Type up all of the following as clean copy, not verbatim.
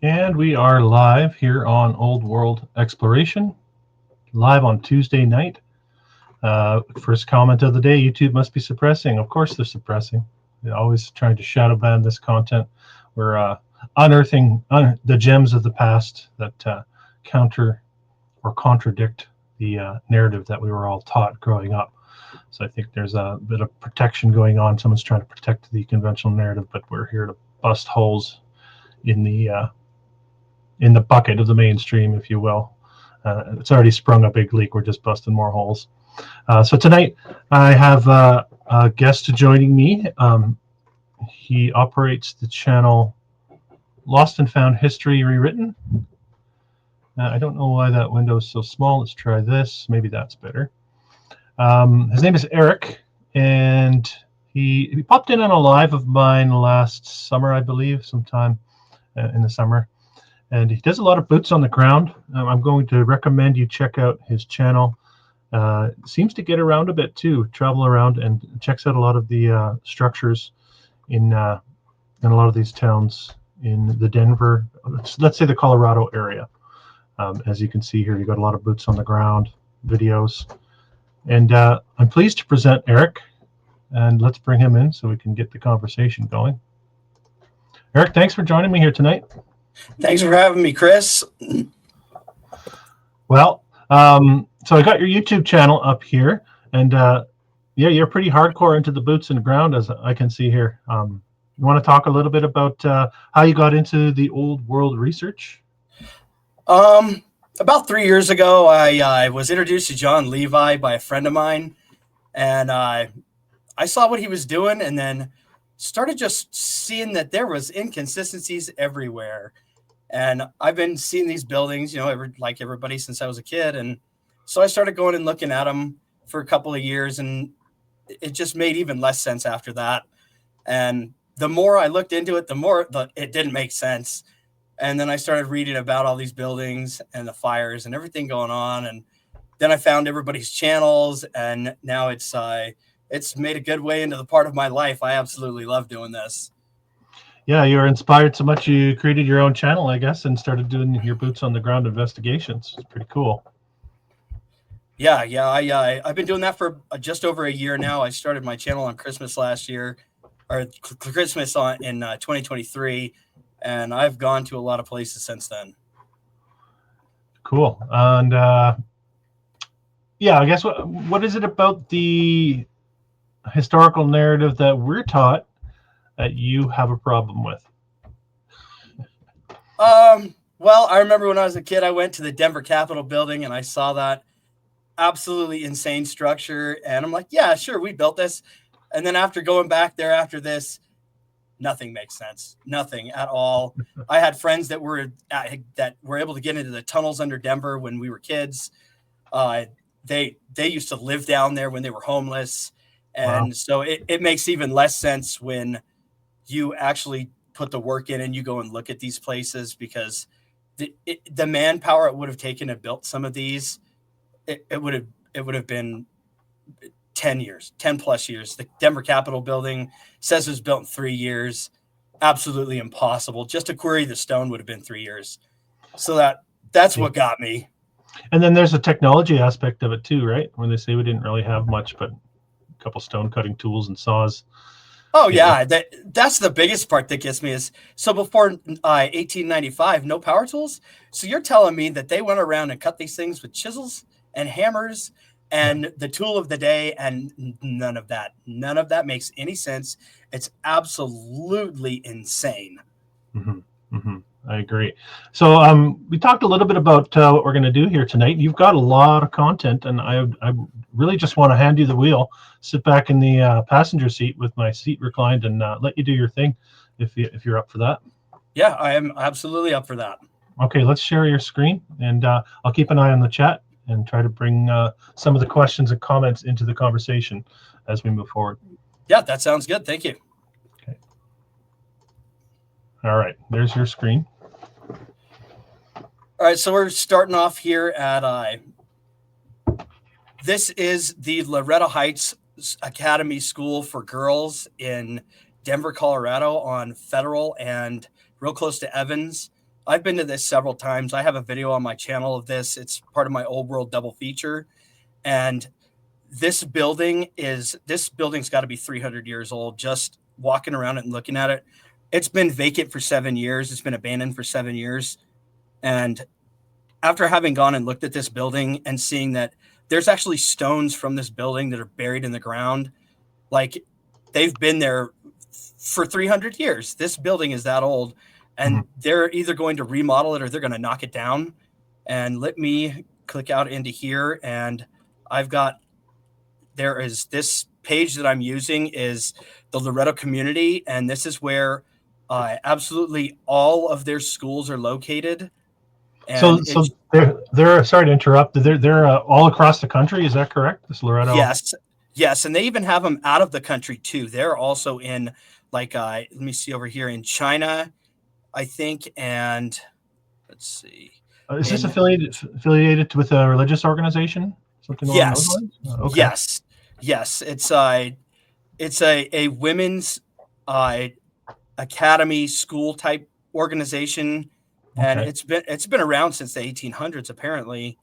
And we are live here on Old World Exploration, live on Tuesday night. First comment of the day: YouTube must be suppressing. Of course, they're suppressing. They're always trying to shadow ban this content. We're unearthing the gems of the past that counter or contradict the narrative that we were all taught growing up. So I think there's a bit of protection going on. Someone's trying to protect the conventional narrative, but we're here to bust holes in the bucket of the mainstream, if you will. It's already sprung a big leak. We're just busting more holes. So tonight I have a guest joining me. He operates the channel Lost and Found History Rewritten. I don't know why that window is so small. Let's try this. Maybe that's better. His name is Erik, and he popped in on a live of mine last summer, I believe, sometime in the summer. And he does a lot of boots on the ground. I'm going to recommend you check out his channel. Seems to get around a bit too, travel around, and checks out a lot of the structures in a lot of these towns in the Denver, let's say the Colorado area. As you can see here, you got a lot of boots on the ground videos. And I'm pleased to present Erik, and let's bring him in so we can get the conversation going. Erik, thanks for joining me here tonight. Thanks for having me, Chris. Well, so I got your YouTube channel up here, and yeah, you're pretty hardcore into the boots in the ground, as I can see here. You want to talk a little bit about how you got into the old world research? About 3 years ago, I was introduced to John Levi by a friend of mine, and I saw what he was doing, and then started just seeing that there was inconsistencies everywhere. And I've been seeing these buildings, like everybody since I was a kid, and so I started going and looking at them for a couple of years, and it just made even less sense after that. And the more I looked into it, the more it didn't make sense. And then I started reading about all these buildings and the fires and everything going on. And then I found everybody's channels, and now it's made a good way into the part of my life. I absolutely love doing this. Yeah, you were inspired so much you created your own channel, I guess, and started doing your boots on the ground investigations. It's pretty cool. Yeah. I've been doing that for just over a year now. I started my channel on Christmas last year, or Christmas in 2023, and I've gone to a lot of places since then. Cool. And yeah, I guess what is it about the historical narrative that we're taught that you have a problem with? Well, I remember when I was a kid, I went to the Denver Capitol building and I saw that absolutely insane structure, and I'm like, yeah, sure, we built this. And then after going back there after this, nothing makes sense. Nothing at all. I had friends that were able to get into the tunnels under Denver when we were kids. They used to live down there when they were homeless. And Wow. so it makes even less sense when you actually put the work in and you go and look at these places, because the manpower it would have taken to build some of these, it would have been 10 plus years. The Denver Capitol building says it was built in 3 years. Absolutely impossible. Just to quarry the stone would have been 3 years. So that's what got me. And then there's a technology aspect of it too, right? When they say we didn't really have much, but a couple stone cutting tools and saws. Oh yeah, that's the biggest part that gets me is, so before 1895, no power tools. So you're telling me that they went around and cut these things with chisels and hammers and the tool of the day, and none of that makes any sense. It's absolutely insane. Mm-hmm. Mm-hmm. I agree. So we talked a little bit about what we're going to do here tonight. You've got a lot of content, and I really just want to hand you the wheel, sit back in the passenger seat with my seat reclined, and let you do your thing if you're up for that. Yeah, I am absolutely up for that. Okay, let's share your screen, and I'll keep an eye on the chat and try to bring some of the questions and comments into the conversation as we move forward. Yeah, that sounds good. Thank you. Okay. All right, there's your screen. All right, so we're starting off here at this is the Loretto Heights Academy School for Girls in Denver, Colorado, on Federal and real close to Evans. I've been to this several times. I have a video on my channel of this. It's part of my old world double feature. And this building's got to be 300 years old. Just walking around it and looking at it, it's been vacant for 7 years. It's been abandoned for 7 years. And after having gone and looked at this building and seeing that there's actually stones from this building that are buried in the ground, like they've been there for 300 years. This building is that old, and they're either going to remodel it or they're going to knock it down. And let me click out into here, and there is this page that I'm using is the Loretto community, and this is where absolutely all of their schools are located. And so they're sorry to interrupt. They're all across the country. Is that correct? This Loretto. Yes, and they even have them out of the country too. They're also in let me see over here in China, I think, and let's see. Is this affiliated with a religious organization? Something along those lines? Okay. Yes. It's a women's academy school type organization. And it's been around since the 1800s, apparently.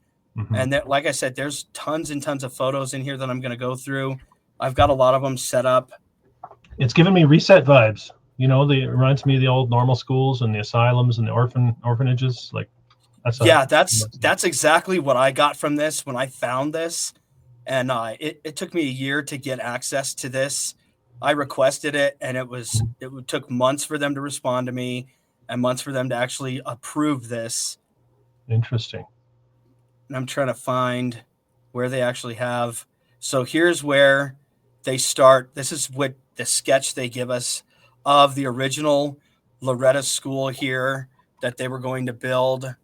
And like I said, there's tons and tons of photos in here that I'm going to go through. I've got a lot of them set up. It's giving me reset vibes. You know, it reminds me of the old normal schools and the asylums and the orphanages. Like, that's exactly what I got from this when I found this. And it took me a year to get access to this. I requested it, and it took months for them to respond to me, and months for them to actually approve this. Interesting. And I'm trying to find where they actually have. So here's where they start. This is what the sketch they give us of the original Loretto school here that they were going to build.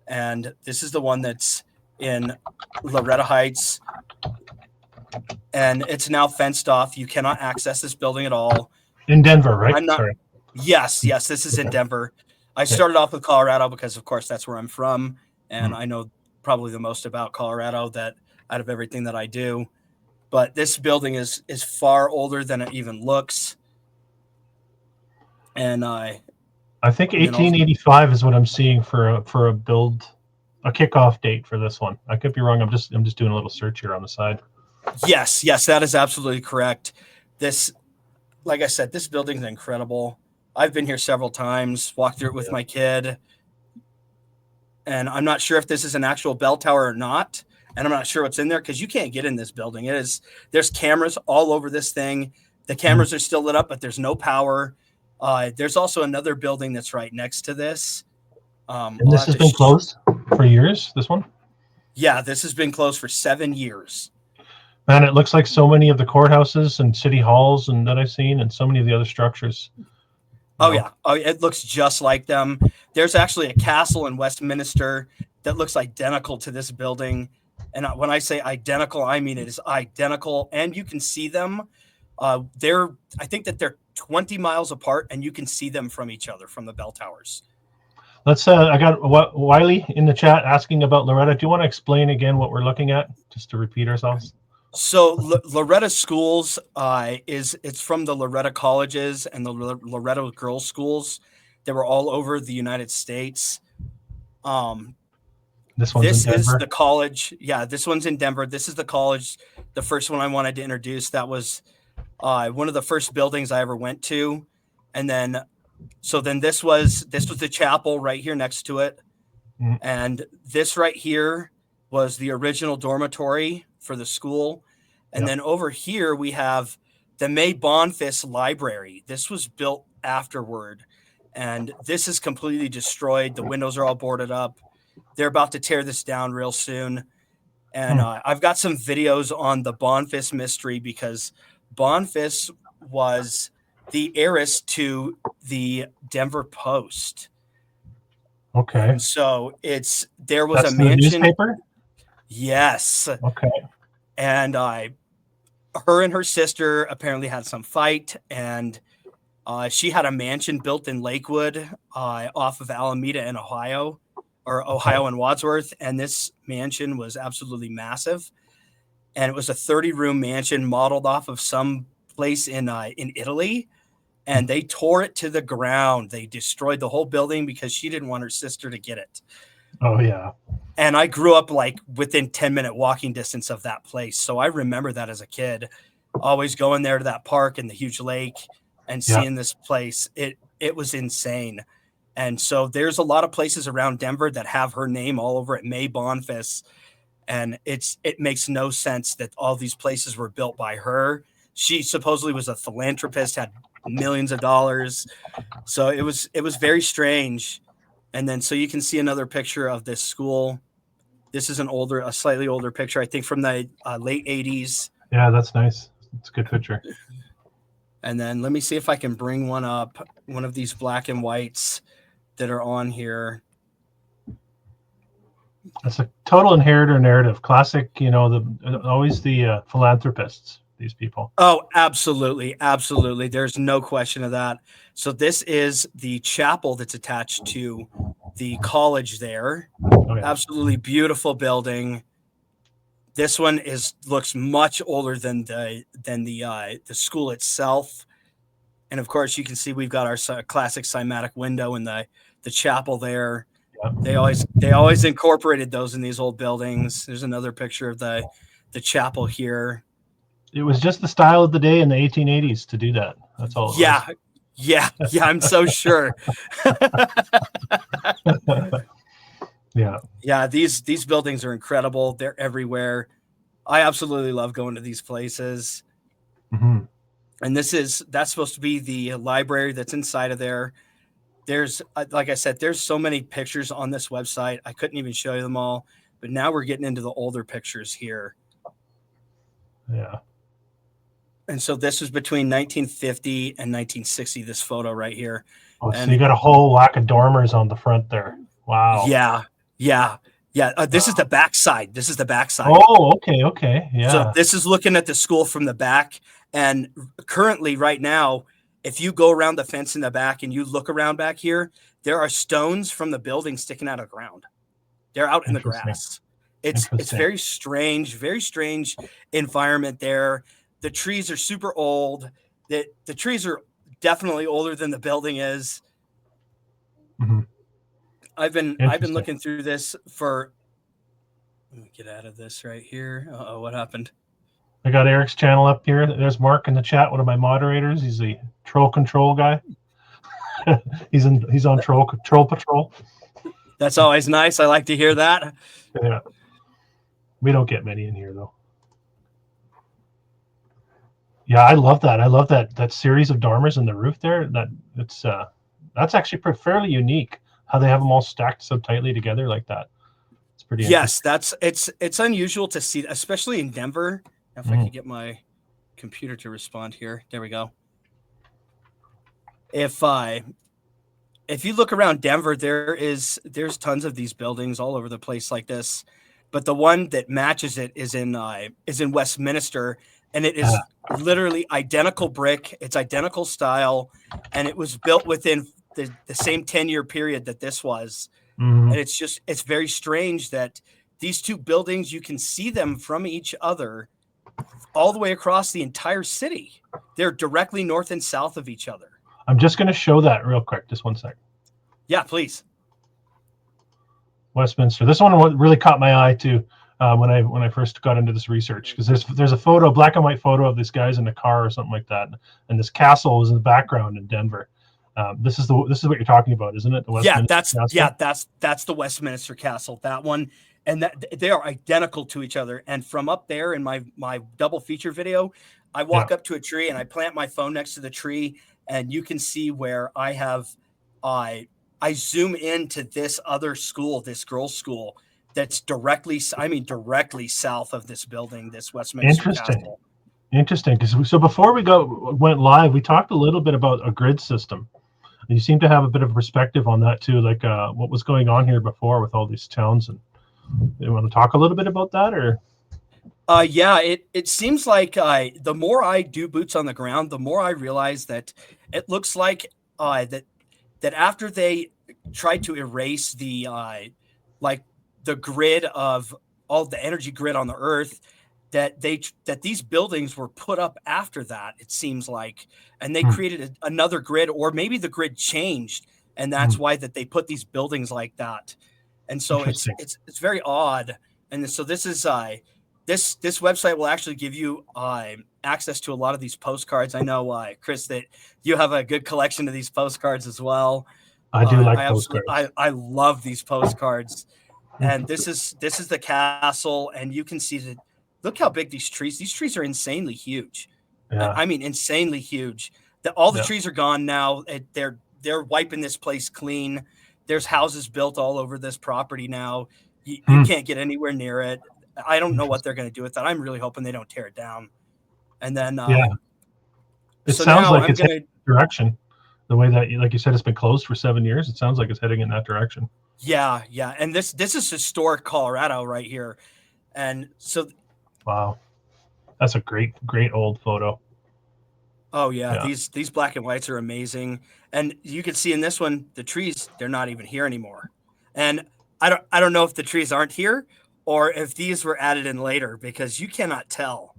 And this is the one that's in Loretto Heights. And it's now fenced off. You cannot access this building at all. In Denver, right? Sorry. Yes, this is in Denver. I started off with Colorado because, of course, that's where I'm from. And I know probably the most about Colorado out of everything that I do. But this building is far older than it even looks. And I think 1885 is what I'm seeing for a kickoff date for this one. I could be wrong. I'm just doing a little search here on the side. Yes, that is absolutely correct. This, like I said, this building is incredible. I've been here several times, walked through it with my kid. And I'm not sure if this is an actual bell tower or not. And I'm not sure what's in there because you can't get in this building. There's cameras all over this thing. The cameras are still lit up, but there's no power. There's also another building that's right next to this. And this has been closed for years, this one? Yeah, this has been closed for 7 years. Man, it looks like so many of the courthouses and city halls and that I've seen, and so many of the other structures. Yeah. It looks just like them. There's actually a castle in Westminster that looks identical to this building. And when I say identical, I mean it is identical. And you can see them. I think that they're 20 miles apart, and you can see them from each other from the bell towers. I got Wiley in the chat asking about Loretto. Do you want to explain again what we're looking at, just to repeat ourselves? So Loretto Schools it's from the Loretto colleges and the Loretto girls' schools. They were all over the United States. This is the college. Yeah, this one's in Denver. This is the college. The first one I wanted to introduce. That was one of the first buildings I ever went to, and then this was the chapel right here next to it, and this right here was the original dormitory for the school. And then over here we have the May Bonfils Library. This was built afterward, and this is completely destroyed. The windows are all boarded up. They're about to tear this down real soon. And I've got some videos on the Bonfils mystery because Bonfils was the heiress to the Denver Post. Okay. And so there was That's a mansion. The newspaper? Yes. Okay. And her and her sister apparently had some fight, and she had a mansion built in Lakewood off of Alameda in Ohio and Wadsworth. And this mansion was absolutely massive. And it was a 30-room mansion modeled off of some place in Italy. and they tore it to the ground. They destroyed the whole building because she didn't want her sister to get it. Oh yeah. And I grew up like within 10-minute walking distance of that place. So I remember that as a kid, always going there to that park and the huge lake and Yeah. seeing this place. It was insane. And so there's a lot of places around Denver that have her name all over it, May Bonfils. And it makes no sense that all these places were built by her. She supposedly was a philanthropist, had millions of dollars. So it was very strange. And then so you can see another picture of this school. This is a slightly older picture, I think from the late 80s. Yeah, that's nice. It's a good picture. And then let me see if I can bring one up, one of these black and whites that are on here. It's a total inheritor narrative. Classic, always the philanthropists, these people. Oh, absolutely. Absolutely. There's no question of that. So this is the chapel that's attached to the college there. Oh, yeah. Absolutely beautiful building. This one looks much older than the school itself. And of course, you can see we've got our classic cymatic window in the chapel there. Yeah. They always incorporated those in these old buildings. There's another picture of the chapel here. It was just the style of the day in the 1880s to do that. That's all. Yeah. I'm so sure. Yeah. These buildings are incredible. They're everywhere. I absolutely love going to these places. Mm-hmm. And that's supposed to be the library that's inside of there. There's, like I said, there's so many pictures on this website. I couldn't even show you them all, but now we're getting into the older pictures here. Yeah. And so this was between 1950 and 1960, this photo right here. Oh, so you got a whole whack of dormers on the front there. Wow. Yeah. This is the backside. Oh, okay. Yeah. So this is looking at the school from the back. And currently right now, if you go around the fence in the back and you look around back here, there are stones from the building sticking out of the ground. They're out in the grass. It's very strange environment there. The trees are super old. The trees are definitely older than the building is. Mm-hmm. I've been looking through this for. Let me get out of this right here. Uh-oh, what happened? I got Erik's channel up here. There's Mark in the chat, one of my moderators. He's the troll control guy. he's on troll patrol. That's always nice. I like to hear that. Yeah. We don't get many in here though. Yeah, I love that. I love that series of dormers in the roof there. That's actually fairly unique. How they have them all stacked so tightly together like that. It's pretty. Yes, it's unusual to see, especially in Denver. If I could get my computer to respond here. There we go. If you look around Denver, there's tons of these buildings all over the place like this, but the one that matches it is in Westminster, and it is literally identical brick. It's identical style, and it was built within the same 10-year period that this was. Mm-hmm. And it's very strange that these two buildings, you can see them from each other all the way across the entire city. They're directly north and south of each other. I'm just going to show that real quick. Just one sec. Yeah, please. Westminster. This one really caught my eye too when I first got into this research, because there's a black and white photo of these guys in a car or something like that, and this castle was in the background in Denver. This is what you're talking about, isn't it? That's the Westminster Castle. That one. And that they are identical to each other. And from up there in my double feature video, I walk up to a tree and I plant my phone next to the tree, and you can see where I have I zoom into this other school, this girls' school that's directly south of this building, this Westminster Castle. Interesting. So before we went live, we talked a little bit about a grid system. And you seem to have a bit of perspective on that too, like what was going on here before with all these towns. And you want to talk a little bit about that, or? It seems like the more I do boots on the ground, the more I realize that it looks like that after they tried to erase the grid of all the energy grid on the Earth, that these buildings were put up after that, it seems like, and they Hmm. created another grid, or maybe the grid changed, and that's why that they put these buildings like that. And so it's Interesting. very odd. And so this is this website will actually give you access to a lot of these postcards. I know, Chris, that you have a good collection of these postcards as well. I do like I absolutely postcards. I love these postcards. And this is the castle, and you can see that. Look how big these trees. These trees are insanely huge. Yeah. I mean, insanely huge. All the Yeah. trees are gone now. They're wiping this place clean. There's houses built all over this property now. You can't get anywhere near it. I don't know what they're going to do with that. I'm really hoping they don't tear it down. And then, Yeah. It so sounds now like I'm it's going heading in that direction. The way that, like you said, it's been closed for 7 years. It sounds like it's heading in that direction. Yeah. And this is historic Colorado right here. And so, Wow, that's a great old photo. oh yeah, Yeah. these black and whites are amazing. And you can see in this one, the trees, they're not even here anymore. And I don't know if the trees aren't here or if these were added in later, because you cannot tell.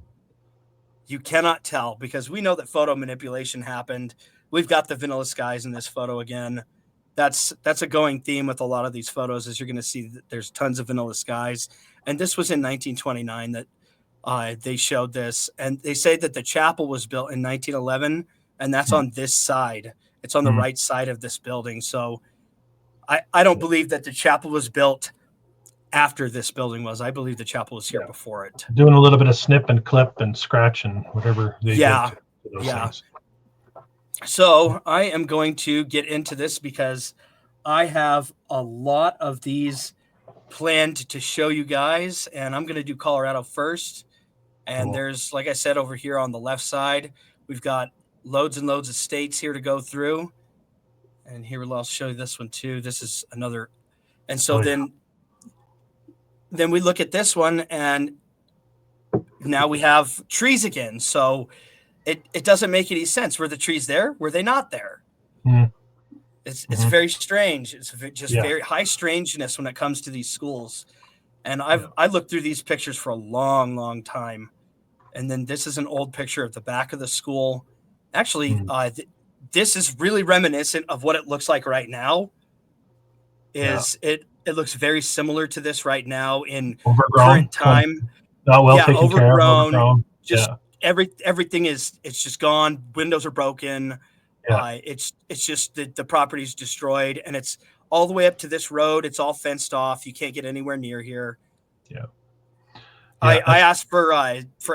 You cannot tell, because we know that photo manipulation happened. We've got the vanilla skies in this photo again. That's a going theme with a lot of these photos, is you're going to see that there's tons of vanilla skies. And this was in 1929 that they showed this, and they say that the chapel was built in 1911, and that's on this side. It's on the right side of this building. So I don't believe that the chapel was built after this building was. I believe the chapel was here before it. Doing a little bit of snip and clip and scratch and whatever they did to those things. So I am going to get into this because I have a lot of these planned to show you guys, and I'm going to do Colorado first. And there's, like I said, over here on the left side, we've got loads and loads of states here to go through. And here I'll show you this one too. This is another. And so then we look at this one, and now we have trees again. So it doesn't make any sense. Were the trees there? Were they not there? It's very strange. It's just very high strangeness when it comes to these schools. And I looked through these pictures for a long, long time. And then this is an old picture of the back of the school. Actually, this is really reminiscent of what it looks like right now. It looks very similar to this right now in current time. Not well taken care of. Overgrown. Just everything it's just gone. Windows are broken. It's just the property's destroyed, and it's all the way up to this road. It's all fenced off. You can't get anywhere near here. I asked for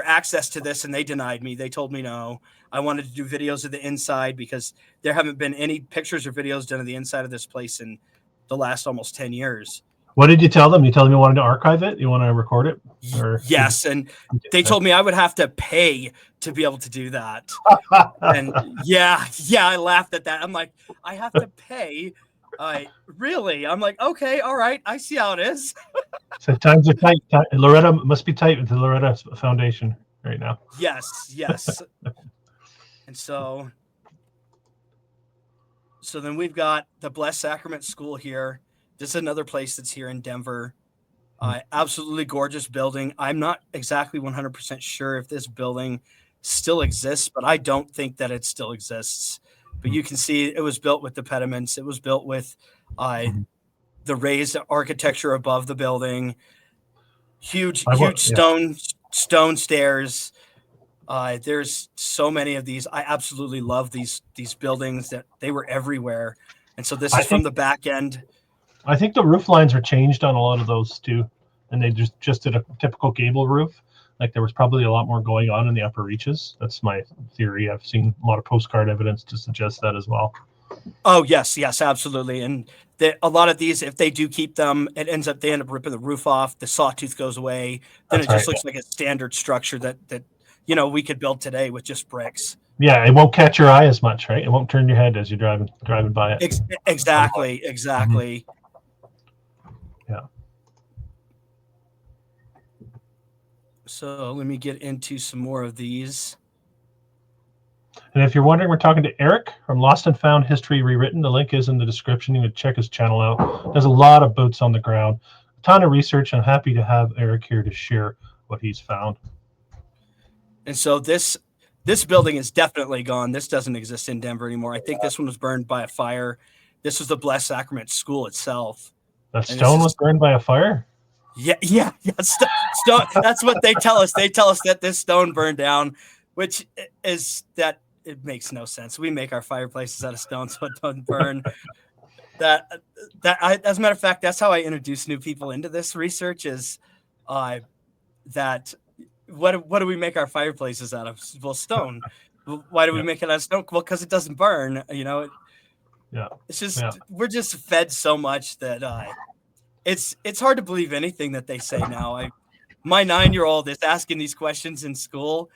access to this, and they denied me. They told me no. I wanted to do videos of the inside because there haven't been any pictures or videos done of the inside of this place in the last almost 10 years. What did you tell them? You told them you wanted to archive it? You want to record it? Or yes, and they told me I would have to pay to be able to do that. And I laughed at that. I'm like, I have to pay? Really? I'm like, okay, all right, I see how it is. So times are tight. Loretto must be tight with the Loretto Foundation right now. Yes. And so then we've got the Blessed Sacrament School here. This is another place that's here in Denver. Absolutely gorgeous building. I'm not exactly 100% sure if this building still exists, but I don't think that it still exists. But you can see it was built with the pediments. It was built with the raised architecture above the building. Huge stone stairs. There's so many of these. I absolutely love these buildings. That they were everywhere. And so this is from the back end. I think the roof lines are changed on a lot of those too, and they just did a typical gable roof. Like there was probably a lot more going on in the upper reaches. That's my theory. I've seen a lot of postcard evidence to suggest that as well. Oh yes, absolutely. And a lot of these, if they do keep them, they end up ripping the roof off. The sawtooth goes away. Then it just looks like a standard structure that we could build today with just bricks. Yeah, it won't catch your eye as much, right? It won't turn your head as you're driving by it. Exactly. Yeah. So let me get into some more of these. And if you're wondering, we're talking to Erik from Lost and Found History Rewritten. The link is in the description. You can check his channel out. There's a lot of boots on the ground, a ton of research. I'm happy to have Erik here to share what he's found. And so this building is definitely gone. This doesn't exist in Denver anymore. I think this one was burned by a fire. This was the Blessed Sacrament School itself. The stone was burned by a fire? Yeah. Stone. That's what they tell us. They tell us that this stone burned down, which is that it makes no sense. We make our fireplaces out of stone so it doesn't burn. As a matter of fact, that's how I introduce new people into this research is that what do we make our fireplaces out of? Well, stone. Why do we make it out of stone? Well, because it doesn't burn, It's just we're just fed so much that it's hard to believe anything that they say now. My 9-year-old is asking these questions in school,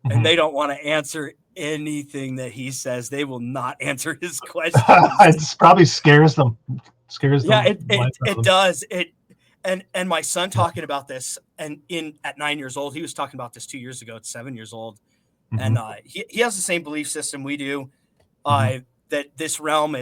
and they don't want to answer anything that he says. They will not answer his questions. It probably scares them. Yeah, it does. And my son talking about this, and at 9 years old, he was talking about this 2 years ago at 7 years old, and he has the same belief system we do. That this realm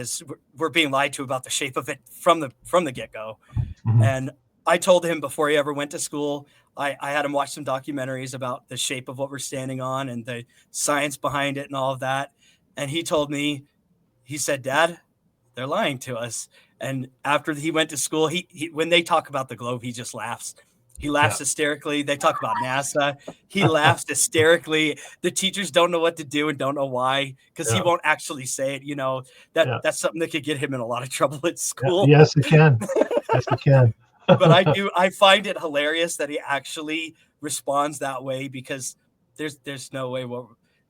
we're being lied to about the shape of it from the get-go. And I told him before he ever went to school, I had him watch some documentaries about the shape of what we're standing on and the science behind it and all of that. And he told me, he said, Dad, they're lying to us. And after he went to school, he when they talk about the globe, he just laughs. He laughs hysterically. They talk about NASA. He laughs hysterically. The teachers don't know what to do and don't know why, because he won't actually say it. That's something that could get him in a lot of trouble at school. Yes, it can. Yes, it can. But I find it hilarious that he actually responds that way, because there's no way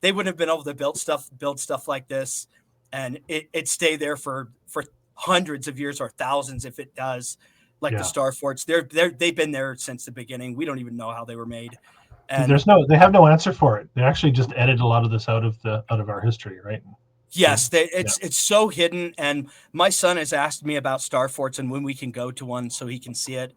they wouldn't have been able to build stuff like this, and it stay there for hundreds of years or thousands if it does. Like the star forts, they've been there since the beginning. We don't even know how they were made. And they have no answer for it. They actually just edited a lot of this out of our history, right? Yes, it's so hidden. And my son has asked me about star forts and when we can go to one so he can see it.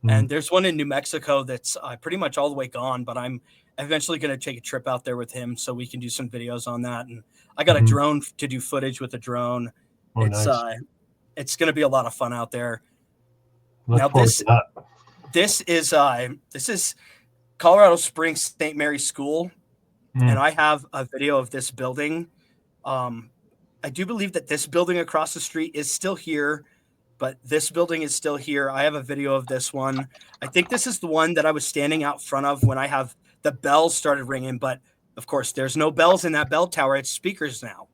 And there's one in New Mexico that's pretty much all the way gone, but I'm eventually going to take a trip out there with him so we can do some videos on that. And I got a drone to do footage with a drone. Oh, it's nice. It's going to be a lot of fun out there. Now this is Colorado Springs St. Mary's School, and I have a video of this building. I do believe that this building across the street is still here, but this building is still here. I have a video of this one. I think this is the one that I was standing out front of when the bells started ringing, but of course there's no bells in that bell tower. It's speakers now.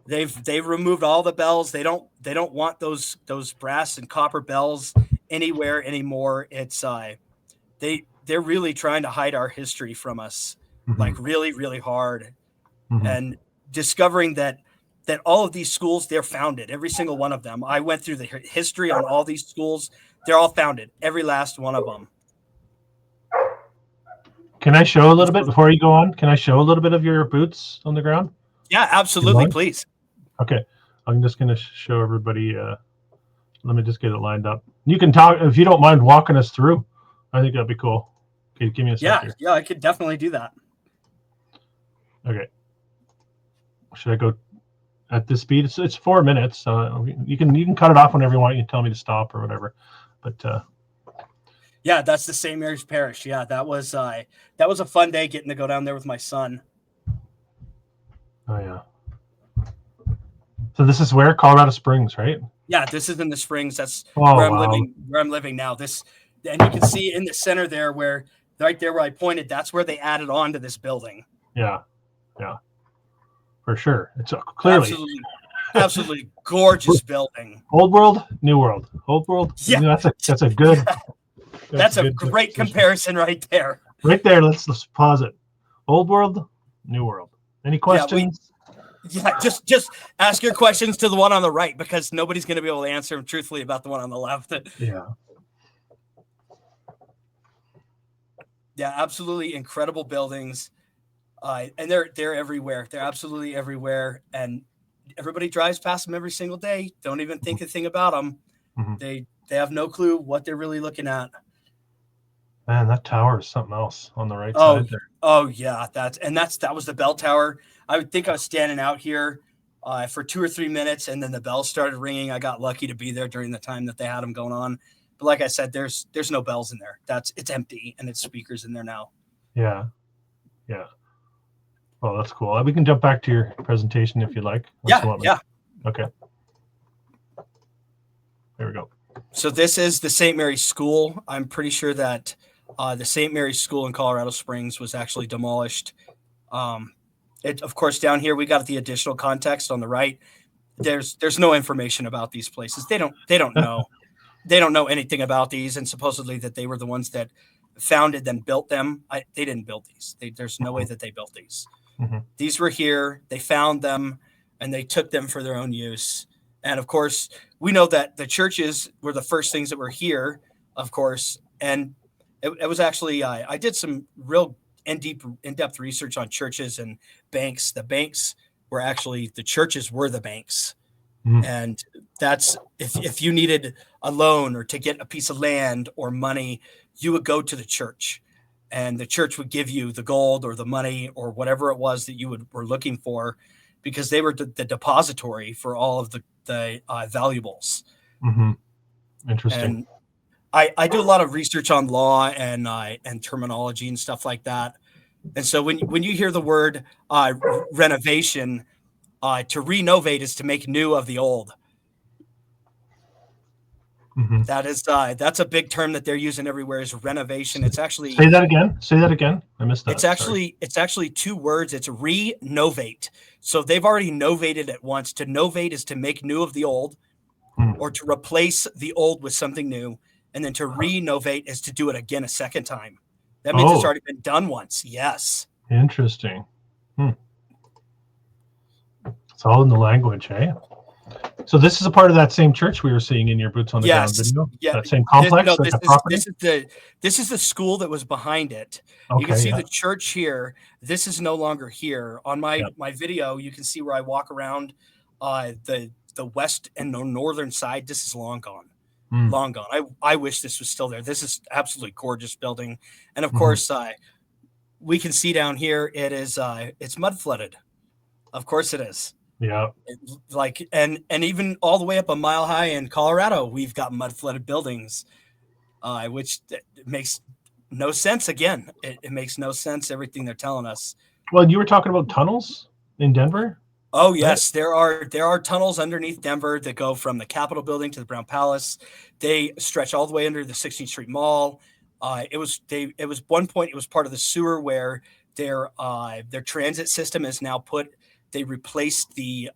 They've removed all the bells. They don't want those brass and copper bells anywhere anymore. It's they're really trying to hide our history from us, like really, really hard. And discovering that all of these schools, they're founded, every single one of them. I went through the history on all these schools. They're all founded, every last one of them. Can I show a little bit before you go on? Can I show a little bit of your boots on the ground? Yeah, absolutely. Please. Okay. I'm just going to show everybody. Let me just get it lined up. You can talk if you don't mind walking us through. I think that'd be cool. Okay, give me a second. Yeah, I could definitely do that. Okay. Should I go at this speed? It's 4 minutes. You can cut it off whenever you want. You can tell me to stop or whatever. But yeah, that's the St. Mary's Parish. Yeah, that was a fun day getting to go down there with my son. Oh yeah. So this is where? Colorado Springs, right? Yeah, this is in the Springs. That's where I'm living now. And you can see in the center there right there where I pointed, that's where they added on to this building. Yeah. For sure. It's clearly absolutely gorgeous building. Old world, new world. Old world. Yeah. That's a good that's a great comparison right there. Right there. Let's pause it. Old world, new world. Any questions? Yeah, just ask your questions to the one on the right, because nobody's going to be able to answer them truthfully about the one on the left. Yeah, absolutely incredible buildings, and they're everywhere. They're absolutely everywhere, and everybody drives past them every single day. Don't even think a thing about them. They have no clue what they're really looking at. Man, that tower is something else on the right side there. Oh yeah, that was the bell tower. I would think I was standing out here for 2 or 3 minutes, and then the bells started ringing. I got lucky to be there during the time that they had them going on. But like I said, there's no bells in there. It's empty, and it's speakers in there now. Yeah. Yeah. Oh, that's cool. We can jump back to your presentation if you like. Yeah. Okay. There we go. So this is the St. Mary's School. I'm pretty sure that the St. Mary's School in Colorado Springs was actually demolished. Of course, down here we got the additional context on the right. There's no information about these places. They don't know. They don't know anything about these, and supposedly that they were the ones that founded and built them. They didn't build these. There's no way that they built these. Mm-hmm. These were here. They found them, and they took them for their own use. And of course, we know that the churches were the first things that were here, of course. And it was actually, I did some real in-depth research on churches and banks. The banks were actually, the churches were the banks. Mm. And that's, if you needed a loan or to get a piece of land or money, you would go to the church. And the church would give you the gold or the money or whatever it was that you were looking for, because they were the depository for all of the valuables. Mm-hmm. Interesting. And I do a lot of research on law and terminology and stuff like that. And so when you hear the word renovation, to renovate is to make new of the old. Mm-hmm. That's a big term that they're using everywhere, is renovation. It's actually, say that again. I missed that. It's actually two words. It's renovate. So they've already novated it once. To novate is to make new of the old, or to replace the old with something new. And then to renovate is to do it again a second time. That means it's already been done once. Yes. Interesting. It's all in the language, eh? So this is a part of that same church we were seeing in your boots on the ground video. Yeah. That same complex. This is the school that was behind it. Okay, you can see the church here. This is no longer here. On my video, you can see where I walk around the west and the northern side. This is long gone. Long gone. I wish this was still there. This is absolutely gorgeous building. And of course, we can see down here it is it's mud flooded. Of course it is. Yeah. And even all the way up a mile high in Colorado, we've got mud flooded buildings, which makes no sense. Again, it makes no sense, everything they're telling us. Well, you were talking about tunnels in Denver? Oh, yes. Right? There are tunnels underneath Denver that go from the Capitol building to the Brown Palace. They stretch all the way under the 16th Street Mall. It was one point, it was part of the sewer where their transit system is now put. They replaced the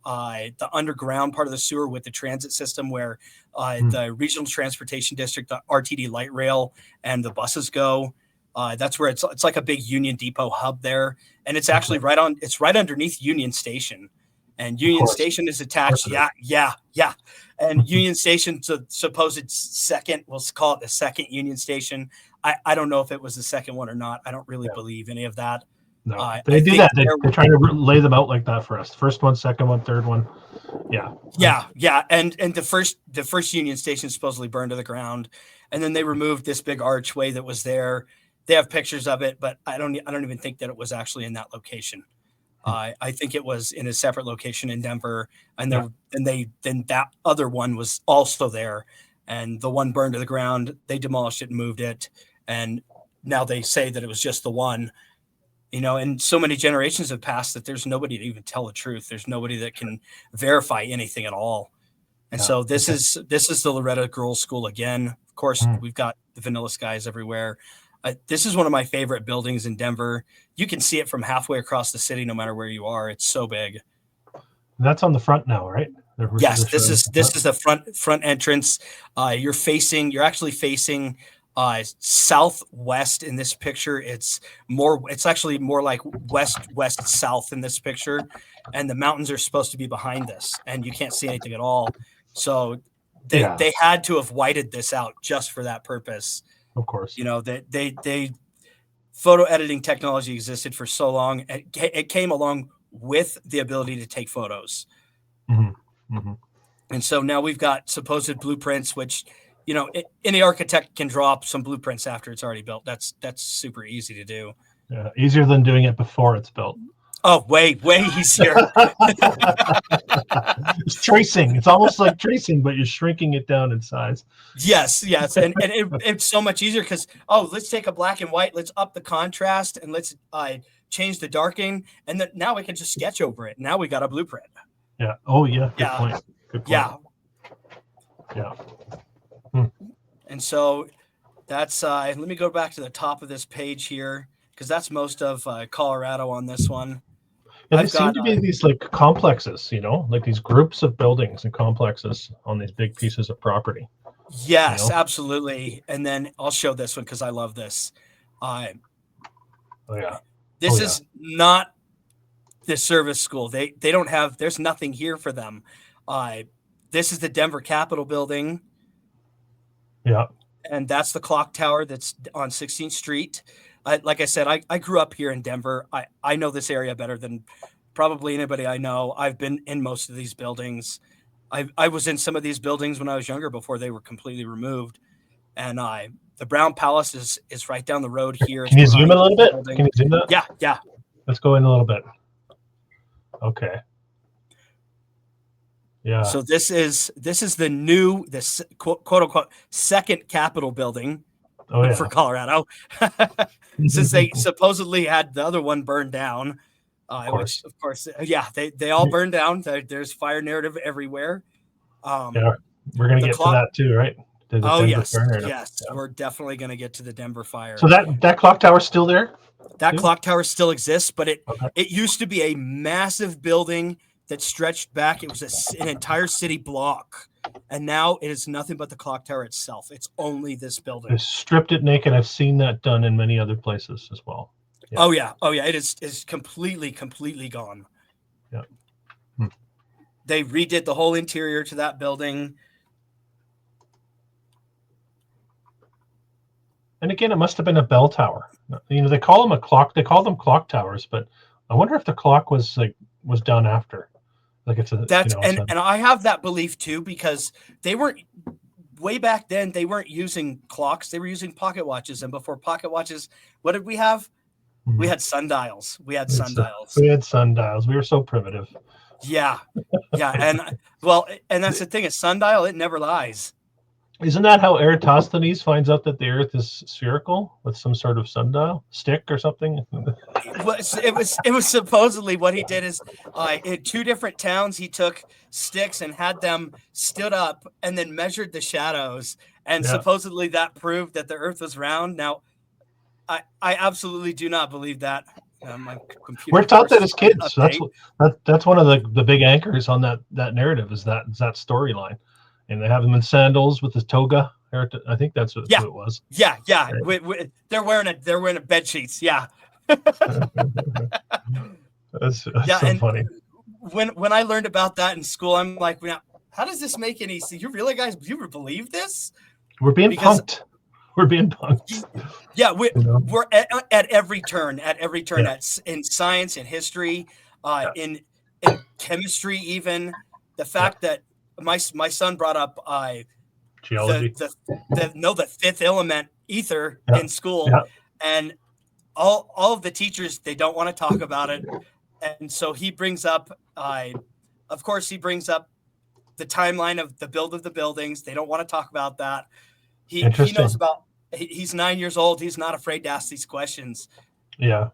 underground part of the sewer with the transit system where the Regional Transportation District, the RTD light rail, and the buses go. That's where it's like a big Union Depot hub there, and it's actually right underneath Union Station, and Union Station is attached. Yeah. And Union Station's a supposed second. We'll call it the second Union Station. I don't know if it was the second one or not. I don't really believe any of that. No, they do that. They're trying to lay them out like that for us. First one, second one, third one. Yeah. And the first Union Station supposedly burned to the ground, and then they removed this big archway that was there. They have pictures of it, but I don't even think that it was actually in that location. I think it was in a separate location in Denver, and then that other one was also there, and the one burned to the ground. They demolished it and moved it, and now they say that it was just the one. And so many generations have passed that there's nobody to even tell the truth. There's nobody that can verify anything at all. And so this is the Loretto Girls School again. Of course, we've got the Vanilla Skies everywhere. This is one of my favorite buildings in Denver. You can see it from halfway across the city, no matter where you are. It's so big. That's on the front now, right? Yes, this is the front entrance. You're actually facing southwest in this picture. It's actually more like west south in this picture, and the mountains are supposed to be behind this, and you can't see anything at all. So they had to have whited this out just for that purpose. Of course, they photo editing technology existed for so long. It came along with the ability to take photos. And so now we've got supposed blueprints, which any architect can draw up some blueprints after it's already built. That's super easy to do. Yeah, easier than doing it before it's built. Oh, way easier. It's tracing. It's almost like tracing, but you're shrinking it down in size. Yes. And it's so much easier because, let's take a black and white, let's up the contrast, and let's change the darking, and then now we can just sketch over it. Now we got a blueprint. Yeah. Oh, yeah. Good Yeah. point. Good point. Yeah. Yeah. And so that's let me go back to the top of this page here, because that's most of Colorado on this one. Yeah, they seem to be these like complexes, like these groups of buildings and complexes on these big pieces of property. Yes, absolutely. And then I'll show this one because I love this. Oh yeah. This is not the service school. They don't have. There's nothing here for them. This is the Denver Capitol building. Yeah. And that's the clock tower that's on 16th Street. Like I said, I grew up here in Denver. I know this area better than probably anybody I know. I've been in most of these buildings. I was in some of these buildings when I was younger before they were completely removed. And the Brown Palace is right down the road here. Can you zoom in a little bit? Can you zoom that? Yeah. Let's go in a little bit. Okay. Yeah. So this is the new, this quote unquote second Capitol building for Colorado, since they supposedly had the other one burned down. Which of course, they all burned down. There's fire narrative everywhere. Yeah, we're gonna get to that too, right? Yes, we're definitely gonna get to the Denver fire. So that clock tower still there? That clock tower still exists, but it used to be a massive building that stretched back. It was an entire city block, and now it is nothing but the clock tower itself. It's only this building. They stripped it naked. I've seen that done in many other places as well. Yeah. Oh yeah. It is completely gone. Yeah. They redid the whole interior to that building. And again, it must have been a bell tower. They call them clock towers, but I wonder if the clock was done after. Like and I have that belief too, because they weren't way back then. They weren't using clocks; they were using pocket watches. And before pocket watches, what did we have? Mm-hmm. We had sundials. We had sundials. We were so primitive. Yeah, and that's the thing. A sundial, it never lies. Isn't that how Eratosthenes finds out that the Earth is spherical with some sort of sundial stick or something? It was supposedly what he did is in two different towns he took sticks and had them stood up and then measured the shadows, and supposedly that proved that the Earth was round. Now, I absolutely do not believe that. My computer We're taught that as kids. That's one of the big anchors on that narrative is that storyline. And they have them in sandals with the toga. I think that's what it was. Yeah. Right. They're wearing bed sheets. Yeah. That's so funny. When I learned about that in school, I'm like, how does this make any sense? You really guys, you believe this? We're being punked. We're being punked. Yeah, we're at every turn. In science, in history, in chemistry, even the fact that my son brought up geology. The fifth element, ether, in school, and all of the teachers, they don't want to talk about it, and so he brings up the timeline of the build of the buildings. They don't want to talk about that. He knows about. He's 9 years old. He's not afraid to ask these questions. Yeah,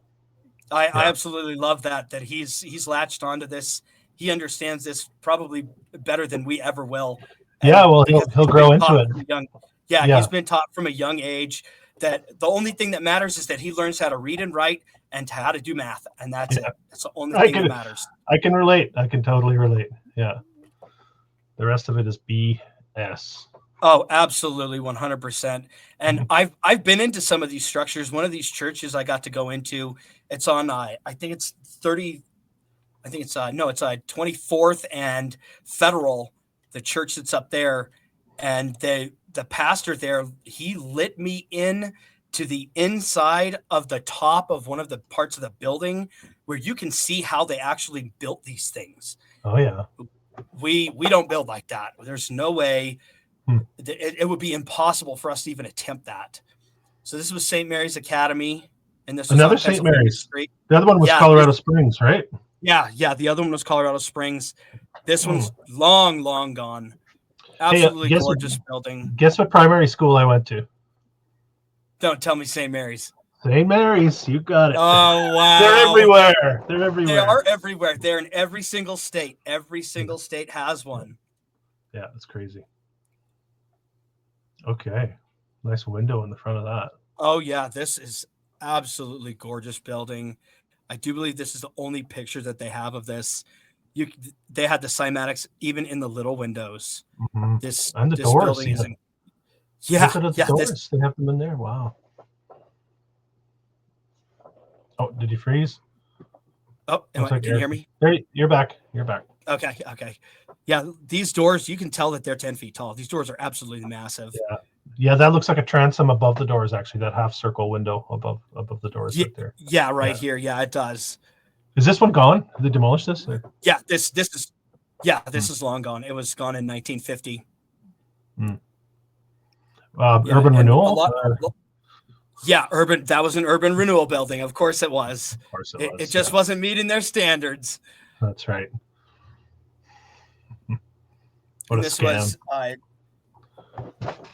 I absolutely love that he's latched onto this. He understands this probably better than we ever will. He'll grow into it. He's been taught from a young age that the only thing that matters is that he learns how to read and write and how to do math, and that's it. That's the only thing that matters. I can relate. I can totally relate. Yeah. The rest of it is BS. Oh, absolutely, 100%. And I've been into some of these structures. One of these churches I got to go into. It's on I think it's 24th and Federal, the church that's up there, and the pastor there, he lit me in to the inside of the top of one of the parts of the building where you can see how they actually built these things. Oh yeah. We don't build like that. There's no way. It would be impossible for us to even attempt that. So this was St. Mary's Academy, and this was another St. Mary's. Street. The other one was Colorado Springs, right? Yeah. The other one was Colorado Springs. This one's long gone. Absolutely gorgeous building. Guess what primary school I went to? Don't tell me St. Mary's. St. Mary's, you got it. Oh, They're wow. everywhere. They're They everywhere. are everywhere. They're in every single state. Every single state has one. Yeah, that's crazy. Okay. Nice window in the front of that. Oh, yeah. This is absolutely gorgeous building. I do believe this is the only picture that they have of this. They had the cymatics even in the little windows. Mm-hmm. This And the this doors. building is Look at the yeah. doors. They have them in there. Wow. Oh, did you freeze? Oh, can you hear me? There, you're back. You're back. Okay. Yeah, these doors, you can tell that they're 10 feet tall. These doors are absolutely massive. Yeah, that looks like a transom above the doors. Actually, that half circle window above the doors right there. Yeah, right here. Yeah, it does. Is this one gone? Did they demolish this? Or? Yeah, this is long gone. It was gone in 1950. Urban renewal. Urban. That was an urban renewal building. Of course it was. Of course it was. It just wasn't meeting their standards. That's right. And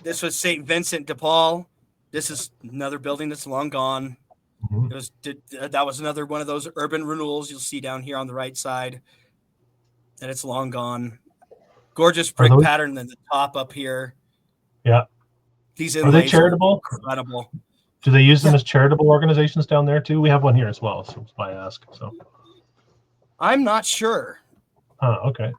this was St. Vincent de Paul. This is another building that's long gone. Mm-hmm. That was another one of those urban renewals you'll see down here on the right side. And it's long gone. Gorgeous brick pattern in the top up here. Yeah. These are they charitable? Incredible. Do they use them as charitable organizations down there too? We have one here as well, so that's why I ask. So I'm not sure. Okay.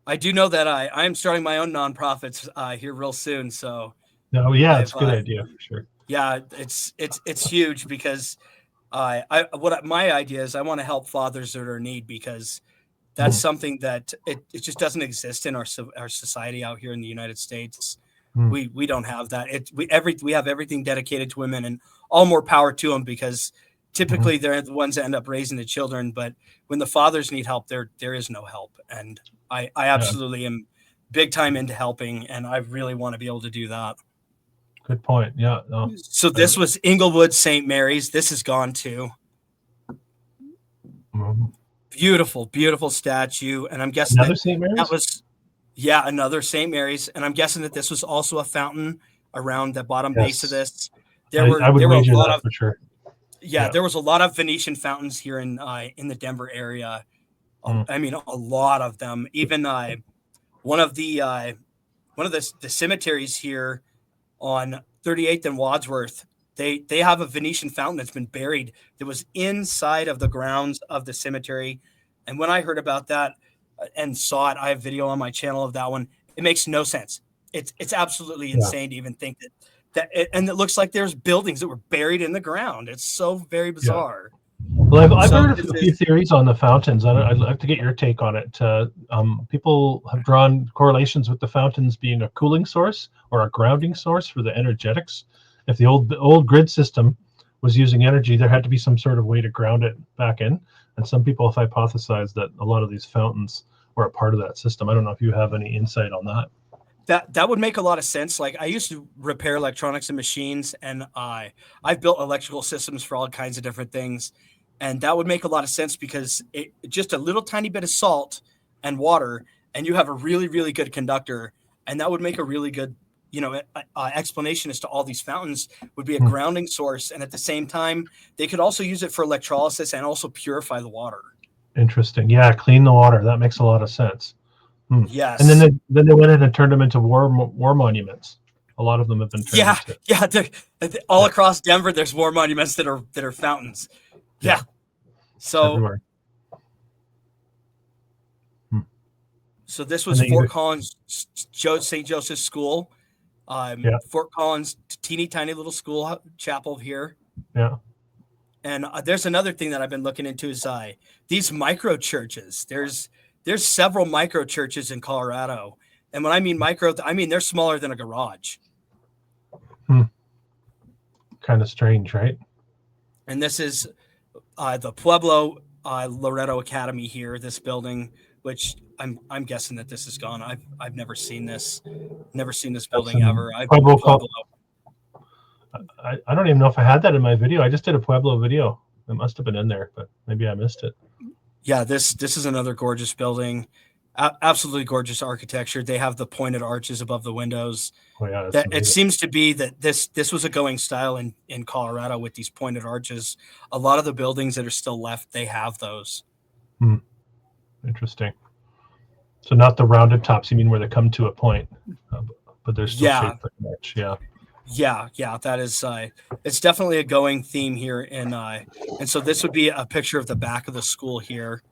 I do know that I'm starting my own nonprofits here real soon. So it's a good idea for sure. Yeah, it's huge because my idea is I want to help fathers that are in need, because that's something that it just doesn't exist in our society out here in the United States. We don't have that. We have everything dedicated to women, and all more power to them, because typically they're the ones that end up raising the children. But when the fathers need help, there is no help. And I absolutely am big time into helping, and I really want to be able to do that. Good point. Yeah. No. So this was Inglewood St. Mary's. This is gone too. Beautiful, beautiful statue. And I'm guessing another St. Mary's? That was, another St. Mary's. And I'm guessing that this was also a fountain around the bottom base of this. I would wager that for sure. Yeah, there was a lot of Venetian fountains here in the Denver area. I mean, a lot of them. Even one of the cemeteries here on 38th and Wadsworth, they have a Venetian fountain that's been buried that was inside of the grounds of the cemetery. And when I heard about that and saw it, I have video on my channel of that one. It makes no sense. It's absolutely insane to even think that and it looks like there's buildings that were buried in the ground. It's so very bizarre. Well, I've heard a few theories on the fountains. I'd like to get your take on it. People have drawn correlations with the fountains being a cooling source or a grounding source for the energetics. If the old grid system was using energy, there had to be some sort of way to ground it back in. And some people have hypothesized that a lot of these fountains were a part of that system. I don't know if you have any insight on that. That would make a lot of sense. Like, I used to repair electronics and machines, and I've built electrical systems for all kinds of different things. And that would make a lot of sense, because just a little tiny bit of salt and water, and you have a really, really good conductor. And that would make a really good, explanation as to all these fountains would be a grounding source. And at the same time, they could also use it for electrolysis and also purify the water. Interesting. Yeah, clean the water. That makes a lot of sense. Yes. And then they went in and turned them into war monuments. A lot of them have been turned into. All across Denver, there's war monuments that are fountains. Yeah. So So this was Fort Collins St. Joseph's School. Fort Collins, teeny tiny little school chapel here. Yeah. And there's another thing that I've been looking into is these micro churches. There's several micro churches in Colorado. And when I mean micro, I mean they're smaller than a garage. Kind of strange, right? And this is the Pueblo Loretto Academy here, this building, which I'm guessing that this is gone. I've never seen this building ever. Pueblo. I don't even know if I had that in my video. I just did a Pueblo video. It must have been in there, but maybe I missed it. Yeah, this is another gorgeous building. Absolutely gorgeous architecture. They have the pointed arches above the windows. Oh yeah, that's That it amazing. seems to be that this was a going style in Colorado with these pointed arches. A lot of the buildings that are still left, they have those. Interesting. So not the rounded tops. You mean where they come to a point, but they're still Yeah, shaped pretty much. Yeah. yeah. That is, it's definitely a going theme here, and so this would be a picture of the back of the school here,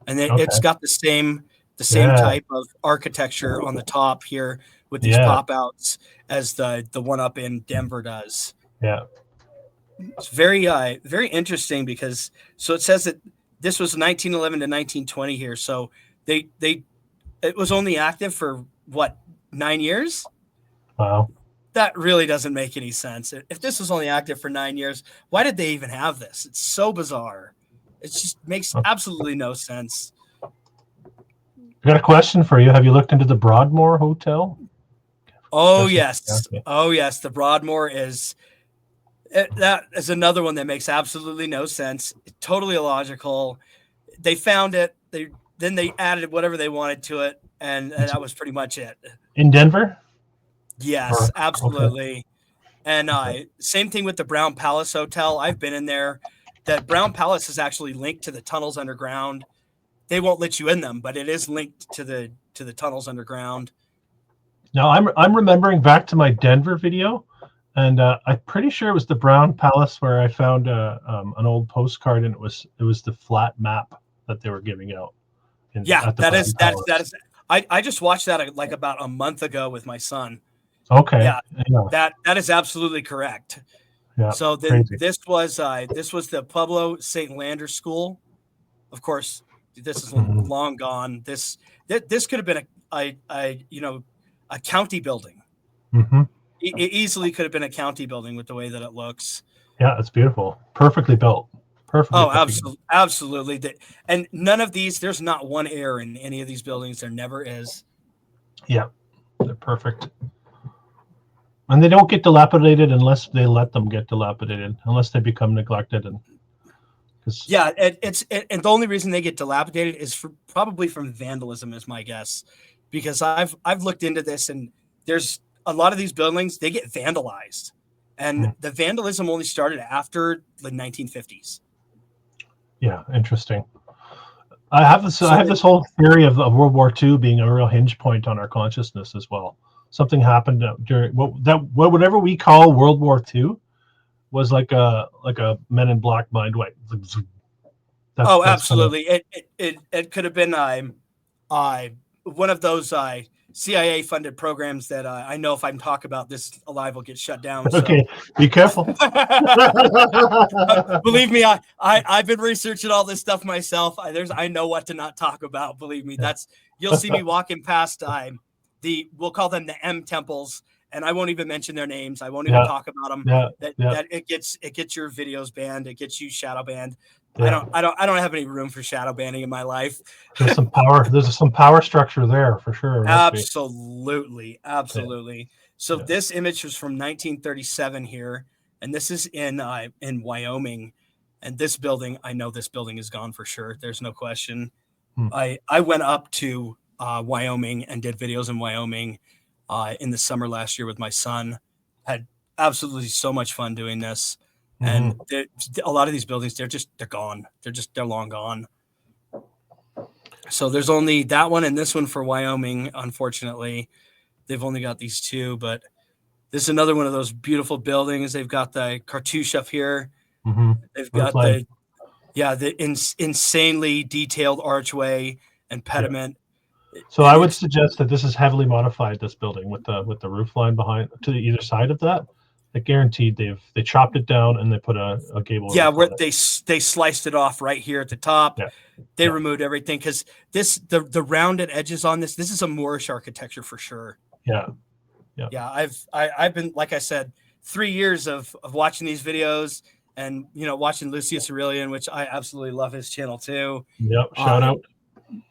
and it's Okay. got the same Yeah. type of architecture on the top here with these Yeah. pop outs as the one up in Denver does. Yeah. It's very interesting because so it says that this was 1911 to 1920 here. So they it was only active for what, 9 years? Wow. That really doesn't make any sense. If this was only active for 9 years, why did they even have this? It's so bizarre. It just makes Huh. absolutely no sense. I got a question for you. Have you looked into the Broadmoor Hotel? Oh Guessing. yes, Okay. oh yes. The Broadmoor is that is another one that makes absolutely no sense. Totally illogical. They found it. They added whatever they wanted to it, and that was pretty much it. In Denver? Yes, Or okay. absolutely. And Okay. same thing with the Brown Palace Hotel. I've been in there. That Brown Palace is actually linked to the tunnels underground. They won't let you in them, but it is linked to the tunnels underground. Now I'm remembering back to my Denver video, and I'm pretty sure it was the Brown Palace where I found an old postcard, and it was the flat map that they were giving out Yeah, at the that Brown is that that Palace. is. I just watched that like about a month ago with my son. Okay. Yeah, Yeah. that is absolutely correct. Yeah. So then Crazy. this was the Pueblo St. Lander School. Of course, this is Hmm. long gone. This could have been a county building. Hmm. It easily could have been a county building with the way that it looks. Yeah, it's beautiful. Perfectly built. Perfectly Oh, put together. absolutely. And none of these. There's not one error in any of these buildings. There never is. Yeah, they're perfect. And they don't get dilapidated unless they let them get dilapidated, unless they become neglected, and because Yeah, and the only reason they get dilapidated is probably from vandalism, is my guess, because I've looked into this, and there's a lot of these buildings, they get vandalized, and the vandalism only started after the 1950s. yeah, interesting. I have this. I So have this whole theory of World War II being a real hinge point on our consciousness as well. Something happened during whatever we call World War II was like a Men in Black mind wipe. That's kind of absolutely, it could have been one of those CIA funded programs that I know if I talk about this alive will get shut down. So okay. Be careful. believe me, I've been researching all this stuff myself. I know what to not talk about. Believe me, you'll see me walking past we'll call them the M temples, and I won't even mention their names. I won't even Yeah, talk about them. yeah, That yeah, that it gets your videos banned. It gets you shadow banned. yeah. I don't have any room for shadow banning in my life. There's some power. There's some power structure there for sure. There must be. Absolutely, Yeah, absolutely. So yeah. this image was from 1937 here, and this is in Wyoming. And this building, I know this building is gone for sure. There's no question. Hmm. I went up to Wyoming and did videos in Wyoming in the summer last year with my son. Had absolutely so much fun doing this. And Hmm. a lot of these buildings, they're gone. They're long gone. So there's only that one and this one for Wyoming. Unfortunately, they've only got these two, but this is another one of those beautiful buildings. They've got the cartouche up here. Hmm. They've Roof got line. the insanely detailed archway and Yeah. pediment, So I and would it's suggest that this is heavily modified. This building with the roof line behind to either side of that. I guaranteed they chopped it down and they put a gable yeah, roof where on it. they sliced it off right here at the top. Yeah, They yeah, removed everything because the rounded edges on this is a Moorish architecture for sure. yeah, yeah, Yeah, I've been, like I said, 3 years of watching these videos, and watching Lucius Aurelian, which I absolutely love his channel too. yep. Shout Uh, out.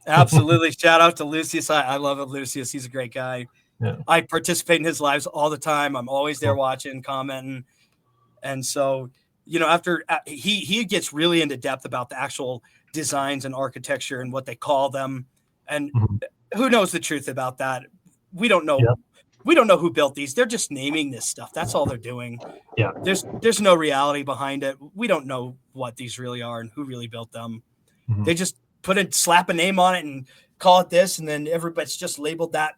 Absolutely, shout out to Lucius. I love Lucius. He's a great guy. Yeah, I participate in his lives all the time. I'm always there cool. watching, commenting, and so after he gets really into depth about the actual designs and architecture and what they call them, And Mhm. who knows the truth about that? We don't know. Yeah. We don't know who built these. They're just naming this stuff. That's all they're doing. Yeah. There's no reality behind it. We don't know what these really are and who really built them. Mhm. They just slap a name on it and call it this, and then everybody's just labeled that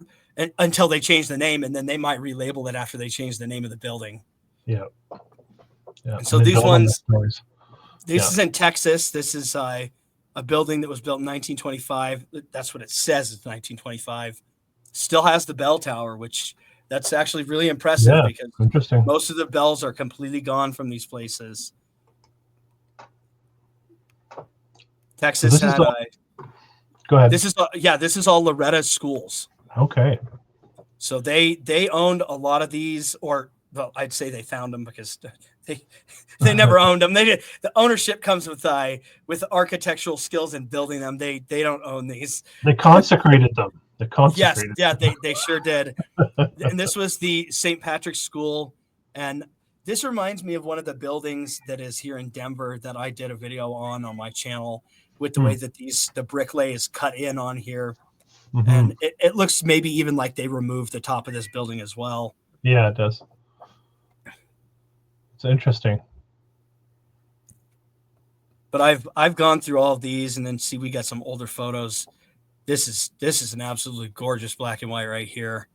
until they change the name, and then they might relabel it after they change the name of the building. Yeah. Yeah. And so these build on the ones, stories. this Yeah. is in Texas. This is a building that was built in 1925. That's what it says. It's 1925. Still has the bell tower, which that's actually really impressive Yeah. because Interesting. most of the bells are completely gone from these places. Texas this is had all- Go ahead. this is all Loretto schools. Okay. So they owned a lot of these, or well, I'd say they found them because they never owned them. They did. The ownership comes with architectural skills in building them. They don't own these. They consecrated them. Yes, yeah, they sure did. And this was the St. Patrick's School, and this reminds me of one of the buildings that is here in Denver that I did a video on my channel with the way that the brick lay is cut in on here. Mm-hmm. And it looks maybe even like they removed the top of this building as well. Yeah, it does. It's interesting. But I've gone through all of these, and then see we got some older photos. This is an absolutely gorgeous black and white right here.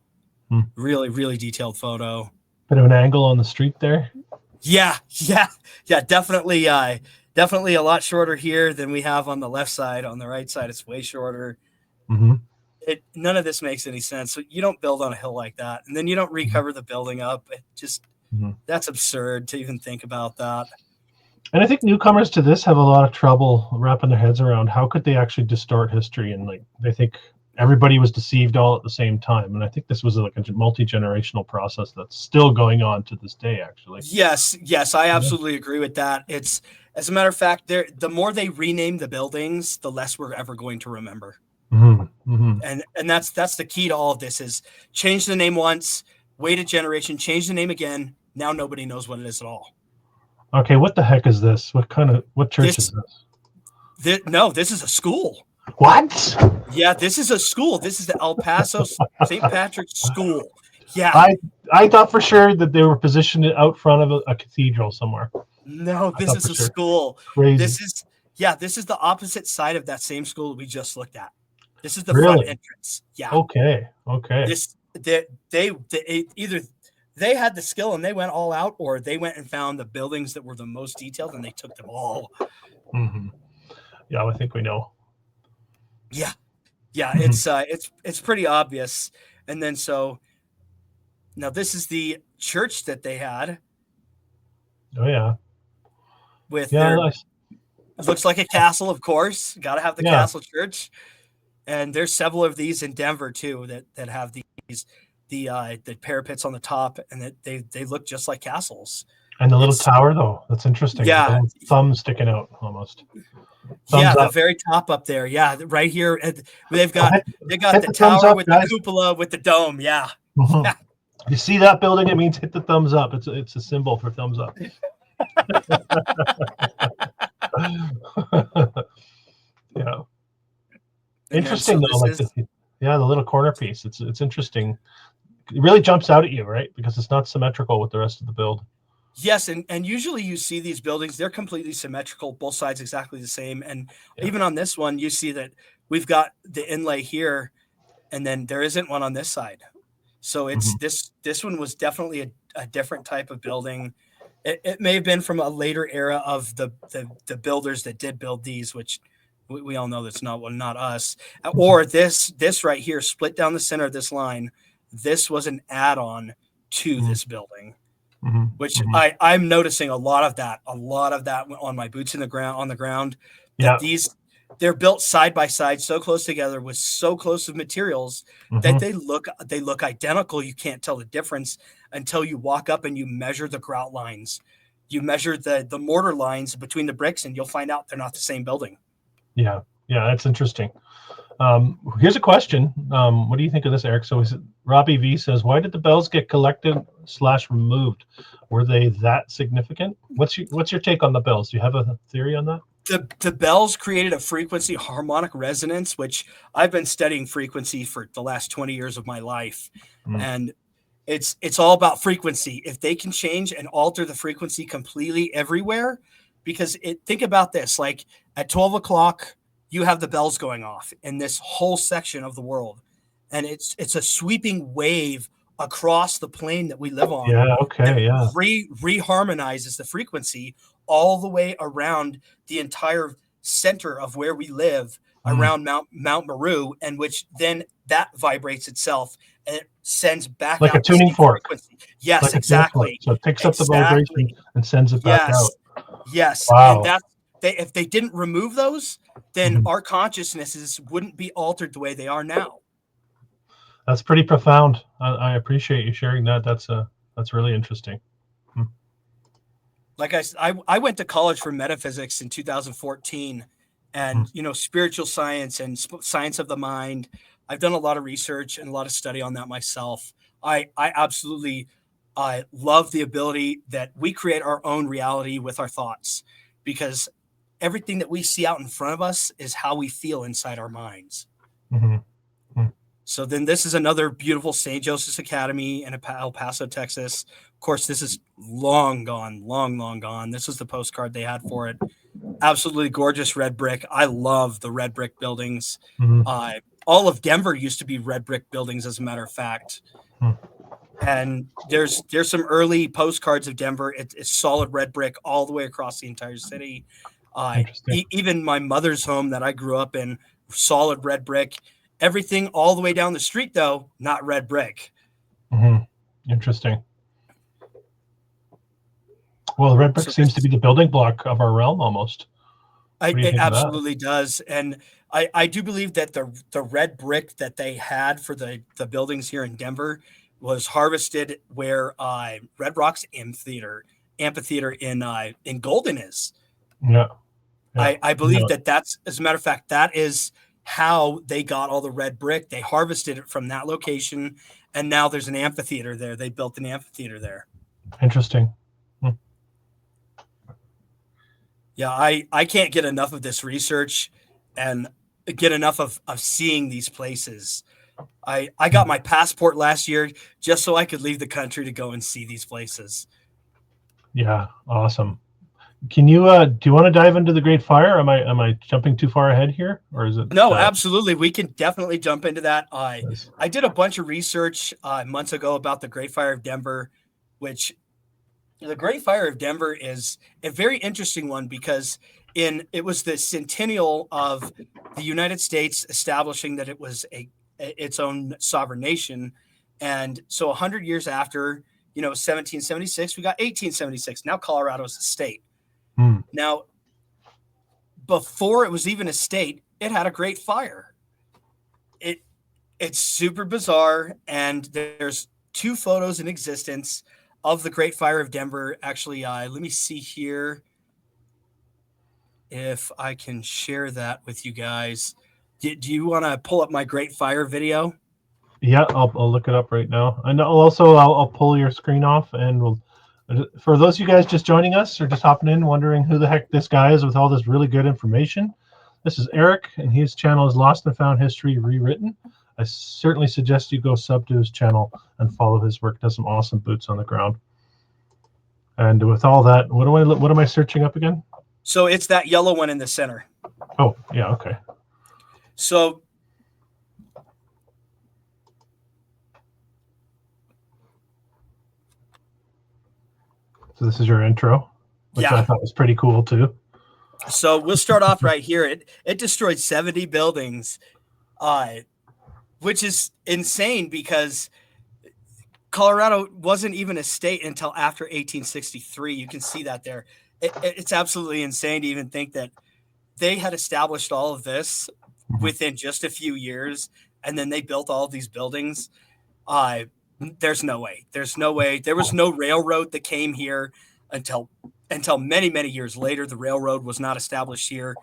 Really, really detailed photo. Bit of an angle on the street there. Yeah. Definitely a lot shorter here than we have on the left side. On the right side, it's way shorter. Mm-hmm. None of this makes any sense. So you don't build on a hill like that, and then you don't recover the building up. It just that's absurd to even think about that. And I think newcomers to this have a lot of trouble wrapping their heads around how could they actually distort history, and like they think everybody was deceived all at the same time. And I think this was like a multi-generational process that's still going on to this day, actually. Yes, I absolutely agree with that. It's, as a matter of fact, the more they rename the buildings, the less we're ever going to remember. Mm-hmm. Mm-hmm. And that's the key to all of this is change the name once, wait a generation, change the name again. Now nobody knows what it is at all. Okay, what the heck is this? What church is this? No, this is a school. What? Yeah, this is a school. This is the El Paso St. Patrick's School. Yeah. I thought for sure that they were positioned out front of a cathedral somewhere. No, this is a school. Crazy. This is the opposite side of that same school we just looked at. This is the Really? front entrance. Yeah. Okay. Either they had the skill and they went all out, or they went and found the buildings that were the most detailed and they took them all. Mm-hmm. Yeah, I think we know. Yeah. It's pretty obvious. And then so now this is the church that they had. Oh yeah. With nice. It looks like a castle, of course. Got to have the castle church. And there's several of these in Denver too that have these the parapets on the top, and that they look just like castles. And the little tower though, that's interesting. Yeah, thumb sticking out almost. The very top up there. Yeah, right here. They got the tower with the cupola with the dome. Yeah. Mm-hmm. Yeah. You see that building? It means hit the thumbs up. It's a symbol for thumbs up. Yeah. Interesting though, the little corner piece. It's interesting. It really jumps out at you, right? Because it's not symmetrical with the rest of the build. Yes, and usually you see these buildings, they're completely symmetrical, both sides exactly the same. And even on this one, you see that we've got the inlay here, and then there isn't one on this side. So it's this one was definitely a different type of building. It may have been from a later era of the builders that did build these, which we all know that's not us. Or this right here, split down the center of this line. This was an add-on to this building. Which I'm noticing a lot of that on my boots on the ground. That they're built side by side, so close together with so close of materials that they look identical. You can't tell the difference until you walk up and you measure the grout lines. You measure the mortar lines between the bricks, and you'll find out they're not the same building. Yeah, that's interesting. Here's a question. What do you think of this, Erik? So Robbie V says, why did the bells get collected/removed? Were they that significant? What's your take on the bells? Do you have a theory on that? The bells created a frequency harmonic resonance, which I've been studying frequency for the last 20 years of my life. Mm. And it's all about frequency. If they can change and alter the frequency completely everywhere, because think about this, like at 12 o'clock, you have the bells going off in this whole section of the world. And it's a sweeping wave across the plane that we live on Yeah. that Okay. Yeah. reharmonizes the frequency all the way around the entire center of where we live, around Mount Meru, and which then that vibrates itself and it sends back Like a out the tuning same fork. frequency. Yes, Like a tuning fork. exactly. So it picks up the vibration Exactly. and sends it back Yes. out. Yes. And Wow. if they didn't remove those, then Mhm. our consciousnesses wouldn't be altered the way they are now. That's pretty profound. I appreciate you sharing that. That's really interesting. Like I went to college for metaphysics in 2014, and spiritual science and science of the mind. I've done a lot of research and a lot of study on that myself. I absolutely love the ability that we create our own reality with our thoughts, because everything that we see out in front of us is how we feel inside our minds. Mm-hmm. So then this is another beautiful St. Joseph's Academy in El Paso, Texas. Of course, this is long gone, long gone. This is the postcard they had for it. Absolutely gorgeous red brick. I love the red brick buildings. Mm-hmm. All of Denver used to be red brick buildings, as a matter of fact. And there's some early postcards of Denver. It's solid red brick all the way across the entire city. Even my mother's home that I grew up in, solid red brick. Everything all the way down the street, though, not red brick. Mm-hmm. Interesting. Well, red brick seems to be the building block of our realm almost. It absolutely does. And I do believe that the red brick that they had for the buildings here in Denver was harvested where Red Rocks amphitheater in Golden is. Yeah. I believe that's, as a matter of fact, that is how they got all the red brick. They harvested it from that location, and now there's an amphitheater there. They built an amphitheater there. Interesting. Yeah, I can't get enough of this research and get enough of seeing these places. I got my passport last year just so I could leave the country to go and see these places. Yeah, awesome. Can you do you want to dive into the Great Fire? Am I jumping too far ahead here, or is it? No, absolutely. We can definitely jump into that. I did a bunch of research months ago about the Great Fire of Denver, which the Great Fire of Denver is a very interesting one because it was the centennial of the United States establishing that it was its own sovereign nation. And so 100 years after, 1776, we got 1876. Now Colorado's a state. Now, before it was even a state, it had a Great Fire. It's super bizarre, and there's 2 photos in existence of the Great Fire of Denver. Actually, let me see here if I can share that with you guys. Do you want to pull up my Great Fire video? Yeah, I'll look it up right now. And also I'll pull your screen off, and we'll. For those of you guys just joining us or just hopping in, wondering who the heck this guy is with all this really good information, this is Erik, and his channel is Lost and Found History Rewritten. I certainly suggest you go sub to his channel and follow his work. Does some awesome boots on the ground. And with all that, what am I searching up again? So it's that yellow one in the center. Oh, yeah, okay. So this is your intro, which I thought was pretty cool too. So we'll start off right here. It destroyed 70 buildings, which is insane because Colorado wasn't even a state until after 1863. You can see that there. It's absolutely insane to even think that they had established all of this within just a few years, and then they built all of these buildings. There's no way. There's no way. There was no railroad that came here until many, many years later. The railroad was not established here.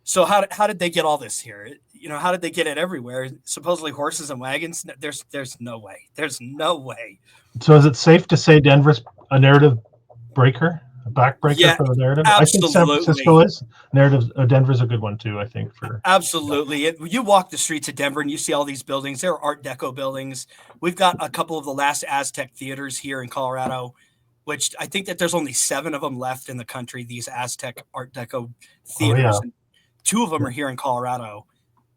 So how did they get all this here? How did they get it everywhere? Supposedly horses and wagons. There's no way. There's no way. So is it safe to say Denver's a narrative breaker, backbreaker for the narrative. I think San Francisco absolutely. is. Narrative. Denver's a good one too, I think. Absolutely. You walk the streets of Denver and you see all these buildings. They're Art Deco buildings. We've got a couple of the last Aztec theaters here in Colorado, which I think that there's only 7 of them left in the country, these Aztec Art Deco Oh yeah. theaters. And 2 of them are here in Colorado.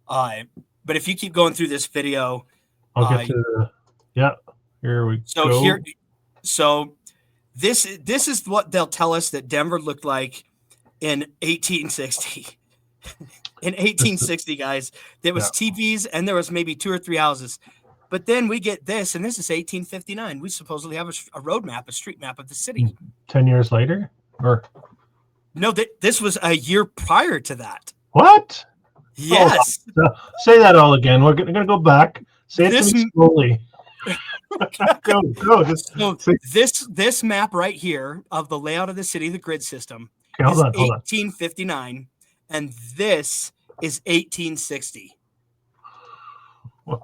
But if you keep going through this video, I'll get to the, yeah, here we go. So this is what they'll tell us that Denver looked like in 1860. In 1860, guys, there was teepees and there was maybe 2 or 3 houses. But then we get this, and this is 1859. We supposedly have a road map, a street map of the city. 10 years later? Or no, this was a year prior to that. What? Yes. Oh, say that all again. We're going to go back. Say it to me slowly. Go. So this map right here of the layout of the city, the grid system, is 1859, and this is 1860. What?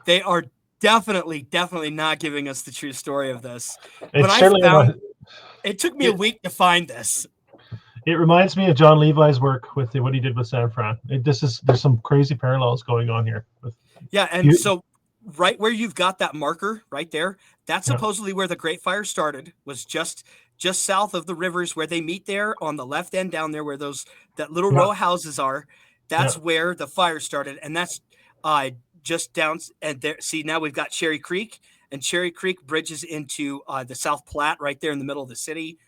They are definitely not giving us the true story of this. It took me a week to find this. It reminds me of John Levi's work with what he did with San Fran. There's some crazy parallels going on here. So right where you've got that marker right there, that's supposedly where the Great Fire started, was just south of the rivers where they meet there on the left end down there where that little row of houses are. That's where the fire started. And that's just down and there. See, now we've got Cherry Creek, and Cherry Creek bridges into the South Platte right there in the middle of the city.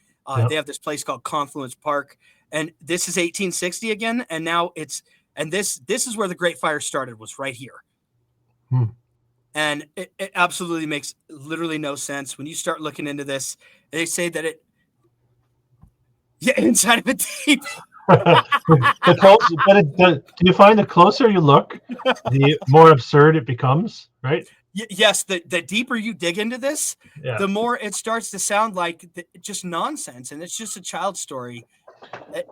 They have this place called Confluence Park, and this is 1860 again. And now this is where the Great Fire started, was right here. And it absolutely makes literally no sense when you start looking into this. They say that inside of a tape. Do you find the closer you look, the more absurd it becomes, right? Yes, the deeper you dig into this, the more it starts to sound like just nonsense, and it's just a child's story.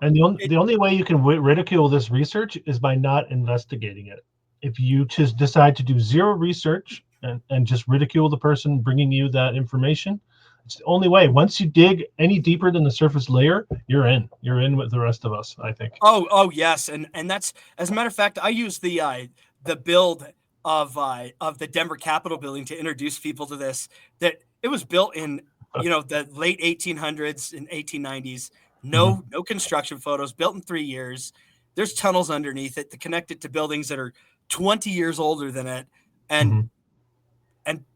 And the only way you can ridicule this research is by not investigating it. If you just decide to do zero research and just ridicule the person bringing you that information, it's the only way. Once you dig any deeper than the surface layer, you're in with the rest of us, I think. Oh yes, and that's, as a matter of fact, I use the build of the Denver Capitol building to introduce people to this. That it was built in the late 1800s and 1890s. No construction photos. Built in 3 years. There's tunnels underneath it to connect it to buildings that are 20 years older than it, and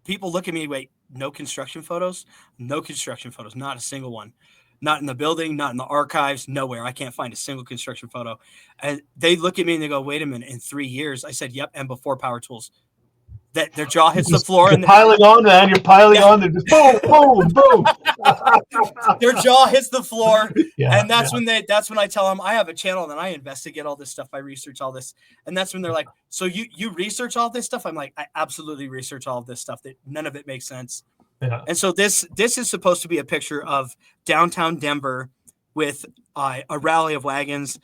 people look at me, wait, no construction photos? No construction photos, not a single one. Not in the building, not in the archives, nowhere. I can't find a single construction photo. And they look at me and they go, wait a minute, in 3 years? I said, yep, and before power tools. That their jaw hits the floor. You're piling on, man. You're piling on. They're just boom, boom, boom. Their jaw hits the floor. And that's when I tell them I have a channel and I investigate all this stuff. I research all this. And that's when they're like, so you research all this stuff? I'm like, I absolutely research all of this stuff. That none of it makes sense. Yeah. And so this is supposed to be a picture of downtown Denver with a rally of wagons.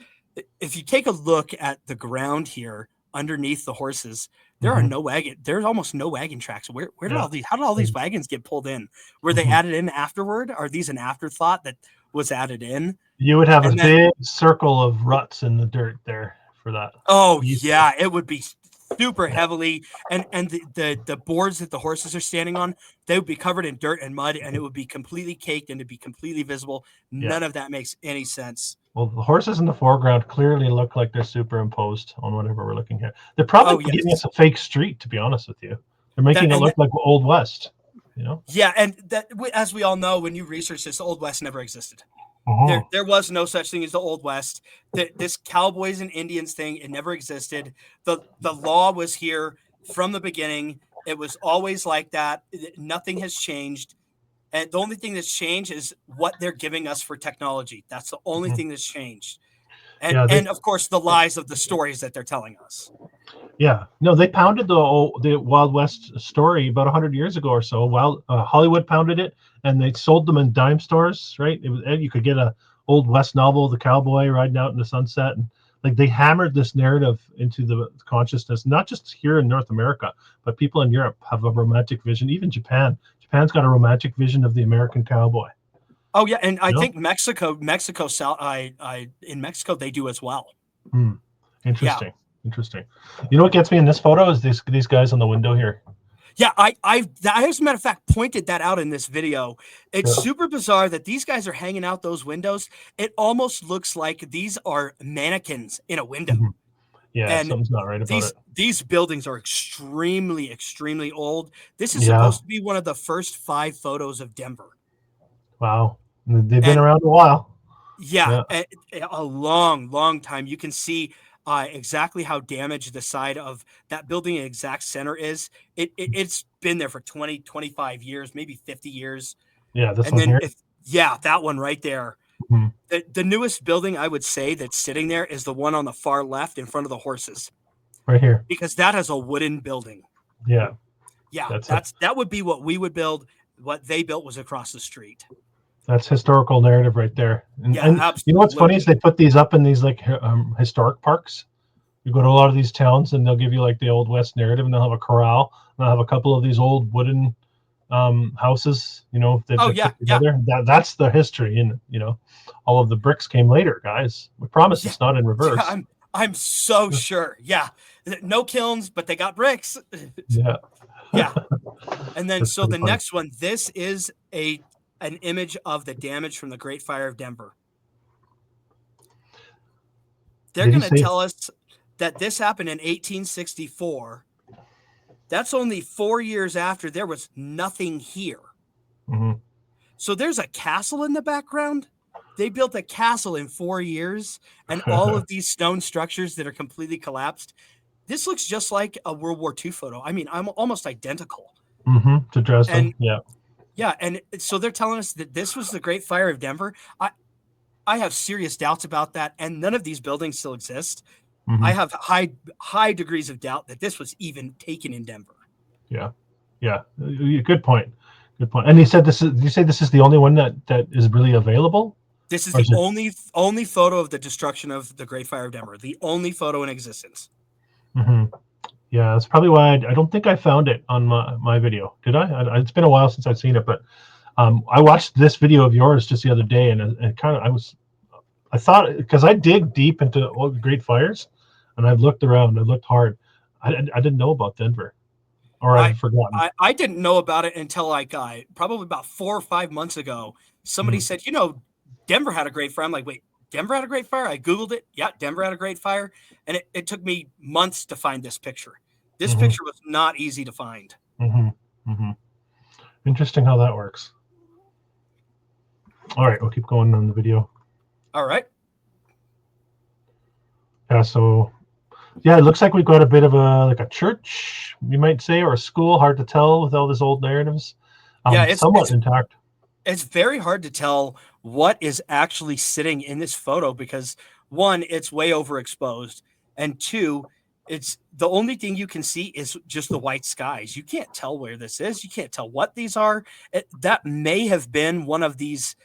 If you take a look at the ground here underneath the horses, there are no wagon. There's almost no wagon tracks. Where did how did all these wagons get pulled in? Were they added in afterward? Are these an afterthought that was added in? You would have big circle of ruts in the dirt there for that. Oh yeah, it would be super heavily, and the boards that the horses are standing on, they would be covered in dirt and mud, and it would be completely caked and it'd be completely visible. None of that makes any sense. Well, the horses in the foreground clearly look like they're superimposed on whatever we're looking at. They're probably giving us a fake street, to be honest with you. They're making it look like Old West, Yeah, and that, as we all know, when you research this, the Old West never existed. There was no such thing as the Old West. This cowboys and Indians thing, it never existed. The law was here from the beginning. It was always like that. Nothing has changed. And the only thing that's changed is what they're giving us for technology. That's the only thing that's changed. And and of course the lies of the stories that they're telling us. Yeah, no, they pounded the Wild West story about 100 years ago or so. While Hollywood pounded it, and they sold them in dime stores, right? You could get a Old West novel, the cowboy riding out in the sunset, and like they hammered this narrative into the consciousness, not just here in North America, but people in Europe have a romantic vision. Even Japan's got a romantic vision of the American cowboy. Oh yeah, and I You know? think Mexico South, I in Mexico they do as well. Hmm. Yeah. Interesting. Interesting. You know what gets me in this photo is these guys on the window here. Yeah, I as a matter of fact pointed that out in this video. It's Yeah. super bizarre that these guys are hanging out those windows. It almost looks like these are mannequins in a window. Mhm. Yeah, And something's not right about it. these buildings are extremely old. This is Yeah. supposed to be one of the first 5 photos of Denver. Wow. They've been And around a while. yeah, Yeah. a long time. You can see exactly how damaged the side of that building in exact center is. It's been there for 20, 25 years, maybe 50 years. Yeah, this And one then here. yeah, that one right there. Mhm. The newest building I would say that's sitting there is the one on the far left in front of the horses, Right here. because that has a wooden building. Yeah. Yeah, That's a that would be what we would build. What they built was across the street. that's historical narrative right there. Yeah, And you know what's funny is absolutely. they put these up in these like historic parks. You go to a lot of these towns and they'll give you like the old west narrative, and they'll have a corral, and they'll have a couple of these old wooden houses, you know, that Oh they yeah, put yeah, together. That's the history, and you know, all of the bricks came later, guys. We promise yeah, it's not in yeah. reverse. I'm so sure. Yeah, no kilns, but they got bricks. Yeah. Yeah, and then That's so pretty the funny. next one. This is an image of the damage from the Great Fire of Denver. They're Did he going to say? tell us that this happened in 1864. That's only 4 years after there was nothing here. Mhm. So there's a castle in the background. They built a castle in 4 years, and all of these stone structures that are completely collapsed. This looks just like a World War II photo. I mean, I'm almost identical. To Dresden. And Yeah. yeah, and so they're telling us that this was the Great Fire of Denver. I have serious doubts about that, and none of these buildings still exist. I hmm have high degrees of doubt that this was even taken in Denver. Yeah. Yeah. Good point. Good point. And he said this is. Did you say this is the only one that is really available, This is or the is it? only photo of the destruction of the Great Fire of Denver. The only photo in existence. hmm Yeah, that's probably why I don't think I found it on my video. Did I? It's been a while since I've seen it, but I watched this video of yours just the other day, and kind of I thought, because I dig deep into all the great fires, and I've looked around, I looked hard. I didn't know about Denver, or I I've forgotten. I didn't know about it until like probably about 4 or 5 months ago. Somebody Mm, said, Denver had a great fire. I'm like, wait, Denver had a great fire? I Googled it. Yeah, Denver had a great fire. And it took me months to find this picture. This hmm picture was not easy to find. hmm hmm Interesting how that works. All right, we'll keep going on the video. All right. Yeah, so yeah, it looks like we've got a bit of a church, you might say, or a school. Hard to tell with all these old narratives. Yeah, Somewhat intact. it's very hard to tell what is actually sitting in this photo because one, it's way overexposed, and two, it's the only thing you can see is just the white skies. You can't tell where this is. You can't tell what these are. That may have been one of these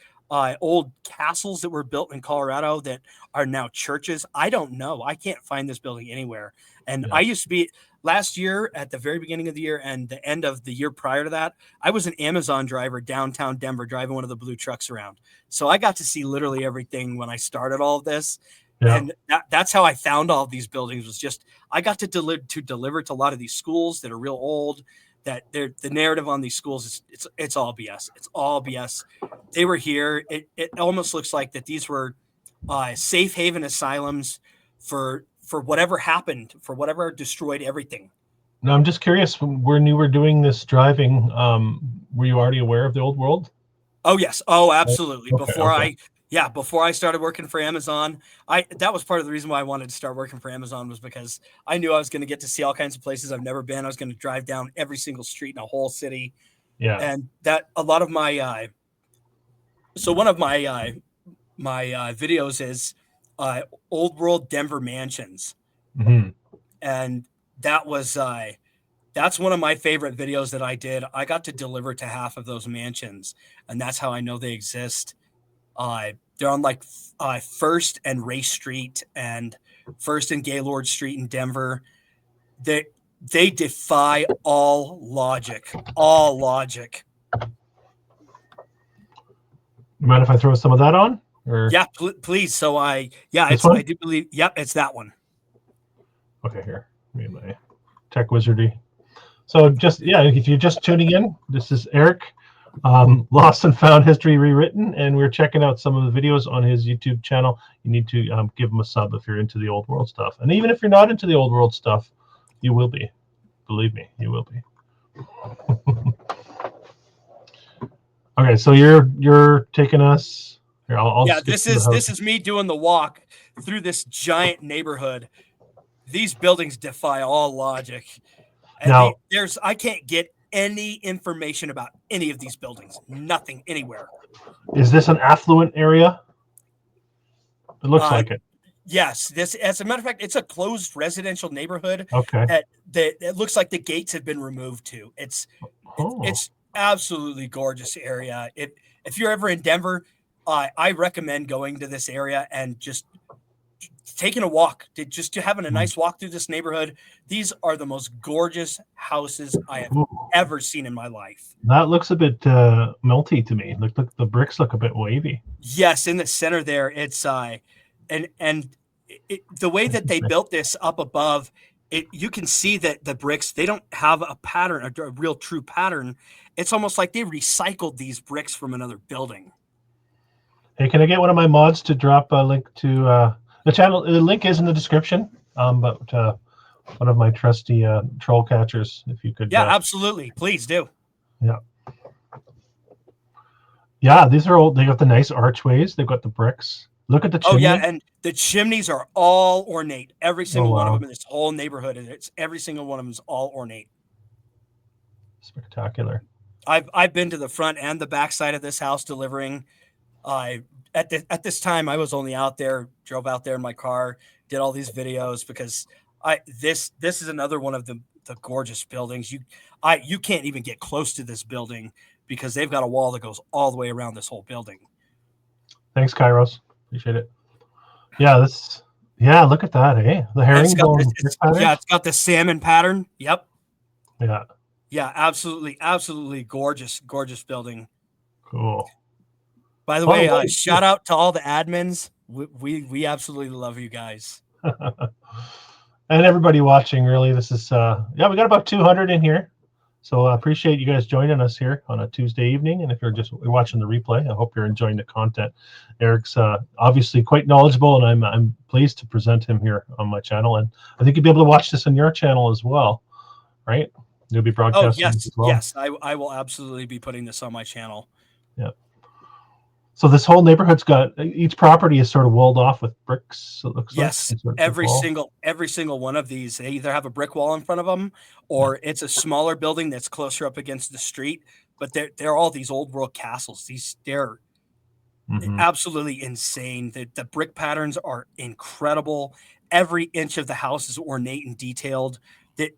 old castles that were built in Colorado that are now churches. I don't know. I can't find this building anywhere. And Yeah. I used to be last year at the very beginning of the year and the end of the year prior to that. I was an Amazon driver downtown Denver, driving one of the blue trucks around. So I got to see literally everything when I started all of this. Yeah. And that's how I found all of these buildings was just I got to deliver to a lot of these schools that are real old. That the narrative on these schools is it's all BS. It's all BS. They were here. It almost looks like that these were safe haven asylums for whatever happened, for whatever destroyed everything. Now I'm just curious, when you were doing this driving, were you already aware of the old world? Oh yes. Oh, absolutely. Okay. Okay. Before I started working for Amazon, that was part of the reason why I wanted to start working for Amazon was because I knew I was going to get to see all kinds of places I've never been. I was going to drive down every single street in a whole city, Yeah. and that a lot of my so one of my videos is old world Denver mansions, hmm and that was that's one of my favorite videos that I did. I got to deliver to half of those mansions, and that's how I know they exist. They're on like First and Race Street and First and Gaylord Street in Denver. They they defy all logic. All logic. You mind if I throw some of that on? Or Yeah, please. So I this one? I do believe. Yep, it's that one. Okay, here. Me and my tech wizardy. So just if you're just tuning in, this is Erik, Lost and Found History Rewritten, and we're checking out some of the videos on his YouTube channel. You need to give him a sub if you're into the old world stuff, and even if you're not into the old world stuff, you will be. Believe me, you will be. Okay, so you're taking us here. I'll Yeah, skip through the house. this is me doing the walk through this giant neighborhood. These buildings defy all logic. And Now, I can't get any information about any of these buildings. Nothing anywhere. is this an affluent area? It looks like it. Yes, this, as a matter of fact, it's a closed residential neighborhood. Okay. It looks like the gates have been removed too. It's absolutely gorgeous area. If you're ever in Denver, I recommend going to this area and just taking a walk, to having a nice walk through this neighborhood. These are the most gorgeous houses I have ever seen in my life. That looks a bit melty to me. Look, the bricks look a bit wavy. Yes, in the center there, it's and the way that they built this up above, you can see that the bricks, they don't have a pattern, a real true pattern. It's almost like they recycled these bricks from another building. Hey, can I get one of my mods to drop a link to the channel? The link is in the description. But one of my trusty troll catchers, if you could. Yeah, absolutely. Please do. Yeah. Yeah, these are old. They got the nice archways. They've got the bricks. Look at the chimney. Oh yeah, and the chimneys are all ornate. Every single one of them in this whole neighborhood. Every single one of them is all ornate. Spectacular. I've been to the front and the back side of this house delivering. At this time, I was only out there, drove out there in my car, did all these videos because this is another one of the gorgeous buildings. You can't even get close to this building because they've got a wall that goes all the way around this whole building. Thanks, Kairos. Appreciate it. Yeah, look at that, eh? The herringbone. It's got the salmon pattern. Yep. Yeah. Yeah, absolutely gorgeous building. Cool. By the way, shout out to all the admins. We absolutely love you guys. And everybody watching, really. This is we got about 200 in here. So I appreciate you guys joining us here on a Tuesday evening. And if you're watching the replay, I hope you're enjoying the content. Erik's obviously quite knowledgeable, and I'm pleased to present him here on my channel. And I think you'll be able to watch this on your channel as well, right? You'll be broadcasting as well. Yes, I will absolutely be putting this on my channel. Yeah. So this whole neighborhood's got, each property is sort of walled off with bricks. It looks yes, like every single one of these, they either have a brick wall in front of them, or it's a smaller building that's closer up against the street. But they're all these old world castles. They're absolutely insane. The brick patterns are incredible. Every inch of the house is ornate and detailed.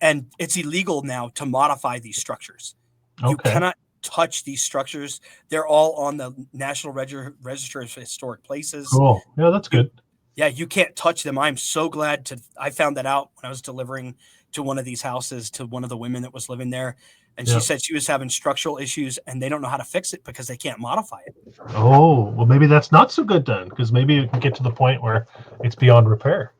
And it's illegal now to modify these structures. Okay. You cannot touch these structures. They're all on the National Register of Historic Places. Cool. Yeah, that's good. Yeah, you can't touch them. I'm so glad I found that out when I was delivering to one of these houses to one of the women that was living there. And she said she was having structural issues and they don't know how to fix it because they can't modify it. Oh, well, maybe that's not so good then, because maybe it can get to the point where it's beyond repair.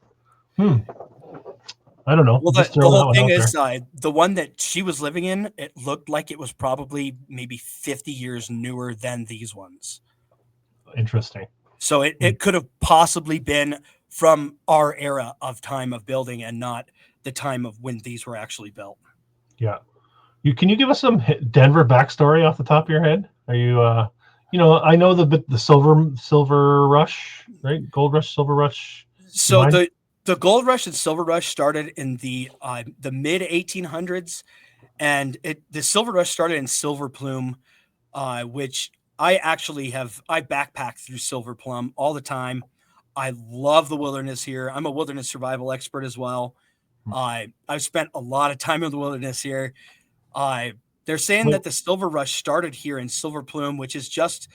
I don't know. Well, the whole thing is the one that she was living in, it looked like it was probably maybe 50 years newer than these ones. Interesting. So it could have possibly been from our era of time of building and not the time of when these were actually built. Yeah. Can you give us some Denver backstory off the top of your head? Are you, I know the silver rush, right? Gold rush, silver rush. So the gold rush and silver rush started in the mid 1800s, and the silver rush started in Silver Plume, which I backpack through Silver Plume all the time. I love the wilderness here. I'm a wilderness survival expert as well. I've spent a lot of time in the wilderness here. They're saying that the silver rush started here in Silver Plume, which is just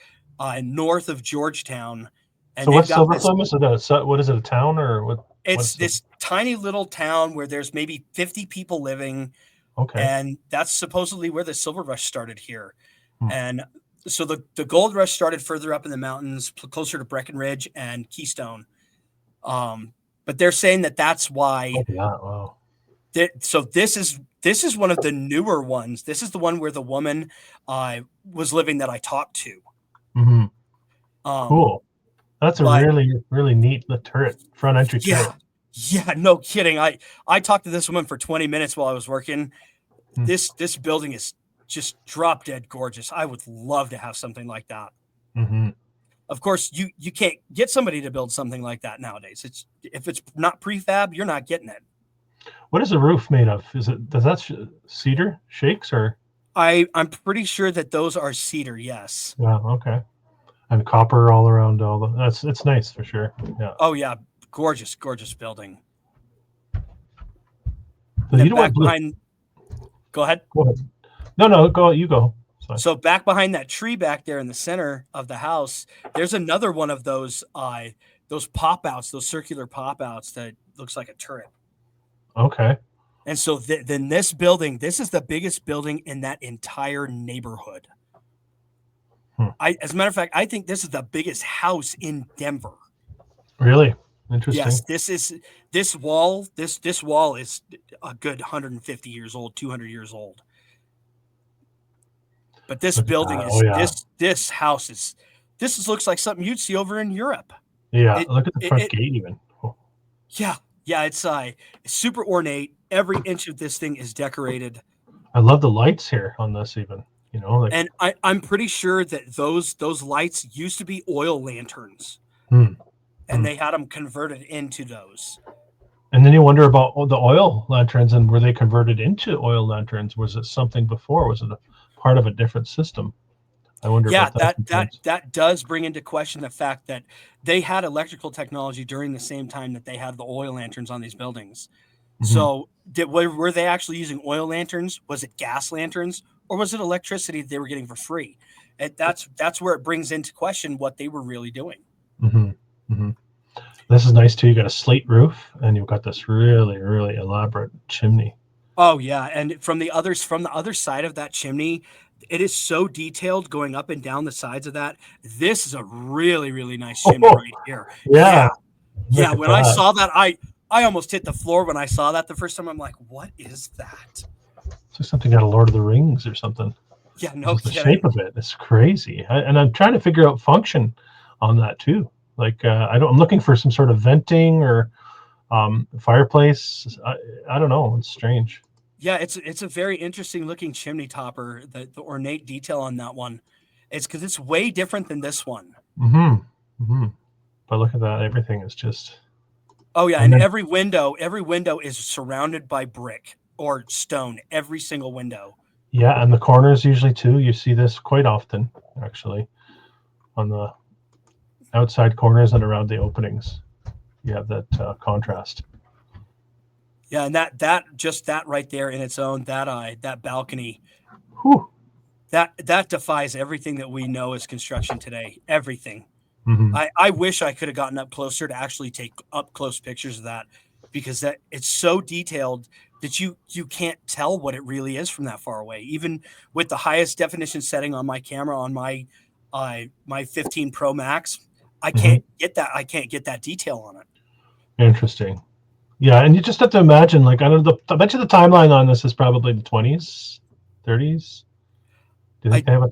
north of Georgetown. And so what's Silver Plume? Is it what is it, a town or what? It's this tiny little town where there's maybe 50 people living. Okay. And that's supposedly where the silver rush started here. And So the gold rush started further up in the mountains, closer to Breckenridge and Keystone. But they're saying that that's why. Oh, yeah. Wow. So this is one of the newer ones. This is the one where the woman was living that I talked to. Hmm. Um, Cool. That's a but really, really neat turret, front entry turret. yeah, no kidding. I talked to this woman for 20 minutes while I was working. Hmm. This building is just drop dead gorgeous. I would love to have something like that. Hmm. Of course, you can't get somebody to build something like that nowadays. It's if it's not prefab, you're not getting it. What is the roof made of? Does that cedar shakes or? I'm pretty sure that those are cedar. Yes. Yeah. Okay. And copper all around it's nice for sure. Yeah. Oh yeah, gorgeous, gorgeous building. So And you then know what? back behind, go ahead. Go ahead. No, go. You go. Sorry. So back behind that tree back there in the center of the house, there's another one of those pop outs, those circular pop outs that looks like a turret. Okay. And so then this building, this is the biggest building in that entire neighborhood. As a matter of fact, I think this is the biggest house in Denver. Really interesting. Yes, this wall is a good 150 years old, 200 years old. But this building is this house looks like something you'd see over in Europe. Yeah, look at the front gate even. Oh. Yeah, it's super ornate. Every inch of this thing is decorated. I love the lights here on this even. And I'm pretty sure that those lights used to be oil lanterns, and they had them converted into those. And then you wonder about the oil lanterns, and were they converted into oil lanterns? Was it something before? Was it a part of a different system? I wonder. Yeah, about that does bring into question the fact that they had electrical technology during the same time that they had the oil lanterns on these buildings. Mm-hmm. So were they actually using oil lanterns? Was it gas lanterns? Or was it electricity they were getting for free? And that's where it brings into question what they were really doing. Mm-hmm. Mm-hmm. This is nice too. You got a slate roof, and you've got this really, really elaborate chimney. Oh yeah, and from the other side of that chimney, it is so detailed going up and down the sides of that. This is a really, really nice chimney right here. Yeah. When I saw that, I almost hit the floor when I saw that the first time. I'm like, what is that? It's something out of Lord of the Rings or something. Yeah, no kidding. The shape of it is crazy, and I'm trying to figure out function on that too. Like I'm looking for some sort of venting or fireplace. I don't know. It's strange. Yeah, it's a very interesting looking chimney topper. The ornate detail on that one, it's because it's way different than this one. Mm-hmm. Mm-hmm. But look at that. Everything is just. Oh yeah, and every window is surrounded by brick or stone. Every single window. Yeah, and the corners usually too. You see this quite often, actually, on the outside corners and around the openings. You have that contrast. Yeah, and that right there in its own, that balcony, that defies everything that we know as construction today. Everything. Mm-hmm. I wish I could have gotten up closer to actually take up close pictures of that, because that it's so detailed that you can't tell what it really is from that far away. Even with the highest definition setting on my camera on my 15 Pro Max, I can't get that. I can't get that detail on it. Interesting. Yeah, and you just have to imagine, like, I bet you the timeline on this is probably the 20s, 30s. Do you think they have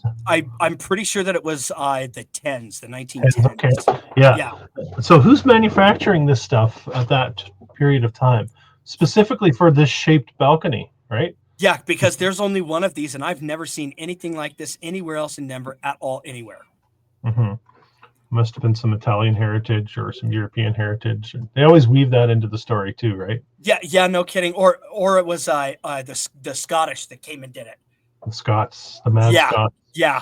I'm pretty sure that it was the 10s, the 1910s. Okay. Yeah. So who's manufacturing this stuff at that period of time, specifically for this shaped balcony, right? Yeah, because there's only one of these, and I've never seen anything like this anywhere else in Denver at all, anywhere. Mm-hmm. Must have been some Italian heritage or some European heritage. They always weave that into the story too, right? Yeah, no kidding. Or it was the Scottish that came and did it. The Scots, the mad Scots. Yeah.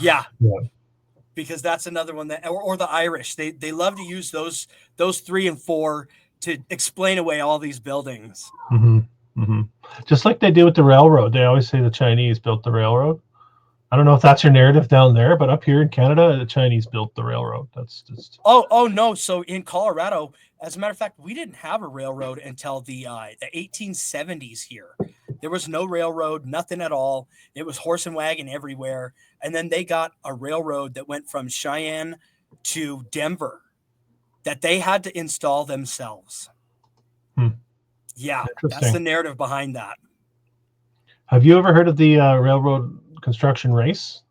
Yeah. Because that's another one that, or the Irish. They love to use those 3 and 4 to explain away all these buildings. Mm-hmm. Mm-hmm. Just like they do with the railroad. They always say the Chinese built the railroad. I don't know if that's your narrative down there, but up here in Canada, the Chinese built the railroad. That's just. Oh no! So in Colorado, as a matter of fact, we didn't have a railroad until the 1870s here. There was no railroad, nothing at all. It was horse and wagon everywhere. And then they got a railroad that went from Cheyenne to Denver that they had to install themselves. Hmm. Yeah, that's the Interesting. narrative behind that. Have you ever heard of the railroad construction race?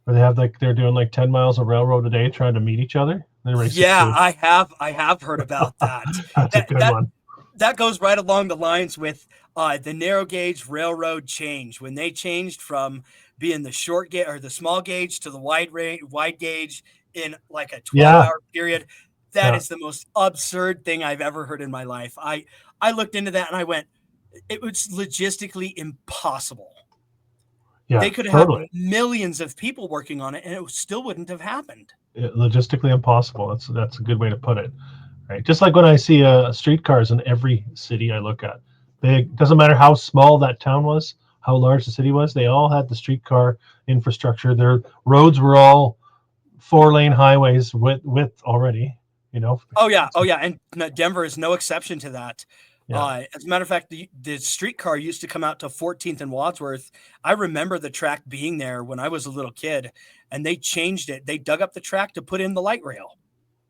Where they have like they're doing like 10 miles of railroad a day trying to meet each other. They're racing Yeah, to. I have heard about that. That's a That good that one. that goes right along the lines with the narrow gauge railroad change when they changed from being the short gauge or the small gauge to the wide gauge in like a Yeah, 12-hour period. That yeah, is the most absurd thing I've ever heard in my life. I looked into that and I went, it was logistically impossible. yeah, They could have totally. millions of people working on it and it still wouldn't have happened. Logistically impossible. That's a good way to put it. Right. Just like when I see streetcars in every city I look at, they doesn't matter how small that town was, how large the city was, they all had the streetcar infrastructure. Their roads were all 4-lane highways with already. You know. Oh yeah, and Denver is no exception to that. Yeah. As a matter of fact, the streetcar used to come out to 14th and Wadsworth. I remember the track being there when I was a little kid, and they changed it. They dug up the track to put in the light rail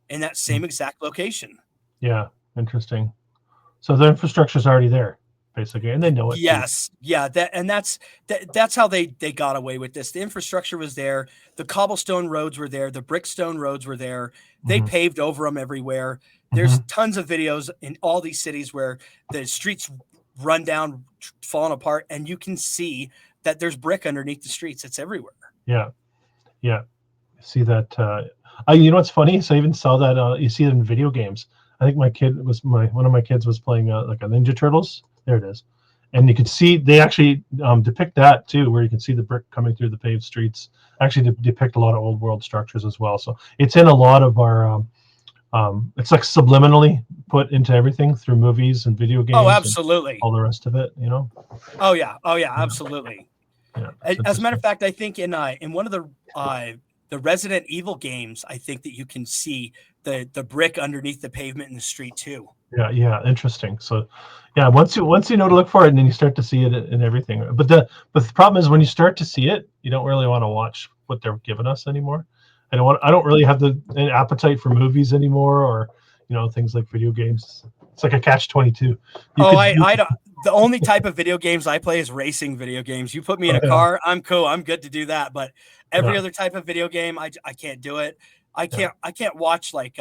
in that same exact location. Yeah. Interesting. So the infrastructure's already there, basically, and they know it too. Yes, yeah, that's how they got away with this. The infrastructure was there, the cobblestone roads were there, the brickstone roads were there. They Hmm. paved over them everywhere. There's Hmm. tons of videos in all these cities where the streets run down, falling apart, and you can see that there's brick underneath the streets. It's everywhere. Yeah. Yeah. See that. You know what's funny? So I even saw that. You see it in video games. I think one of my kids was playing like a Ninja Turtles. There it is, and you could see they actually depict that too, where you can see the brick coming through the paved streets. Actually, depict a lot of old world structures as well. So it's in a lot of our. It's like subliminally put into everything through movies and video Oh, games and absolutely. all the rest of it. You know. Oh yeah, Yeah. absolutely. Yeah. It's As a matter interesting. of fact, I think in one of the Resident Evil games, I think that you can see the brick underneath the pavement in the street too. Yeah, yeah, interesting. So, yeah, once you know to look for it, and then you start to see it in everything. But the problem is when you start to see it, you don't really want to watch what they're giving us anymore. I don't really have an appetite for movies anymore, or things like video games. It's like a catch 22. You Oh, could, you, I don't. The only type of video games I play is racing video games. You put me in oh, a yeah, car, I'm cool. I'm good to do that. But every yeah, other type of video game, I can't do it. yeah. I can't watch like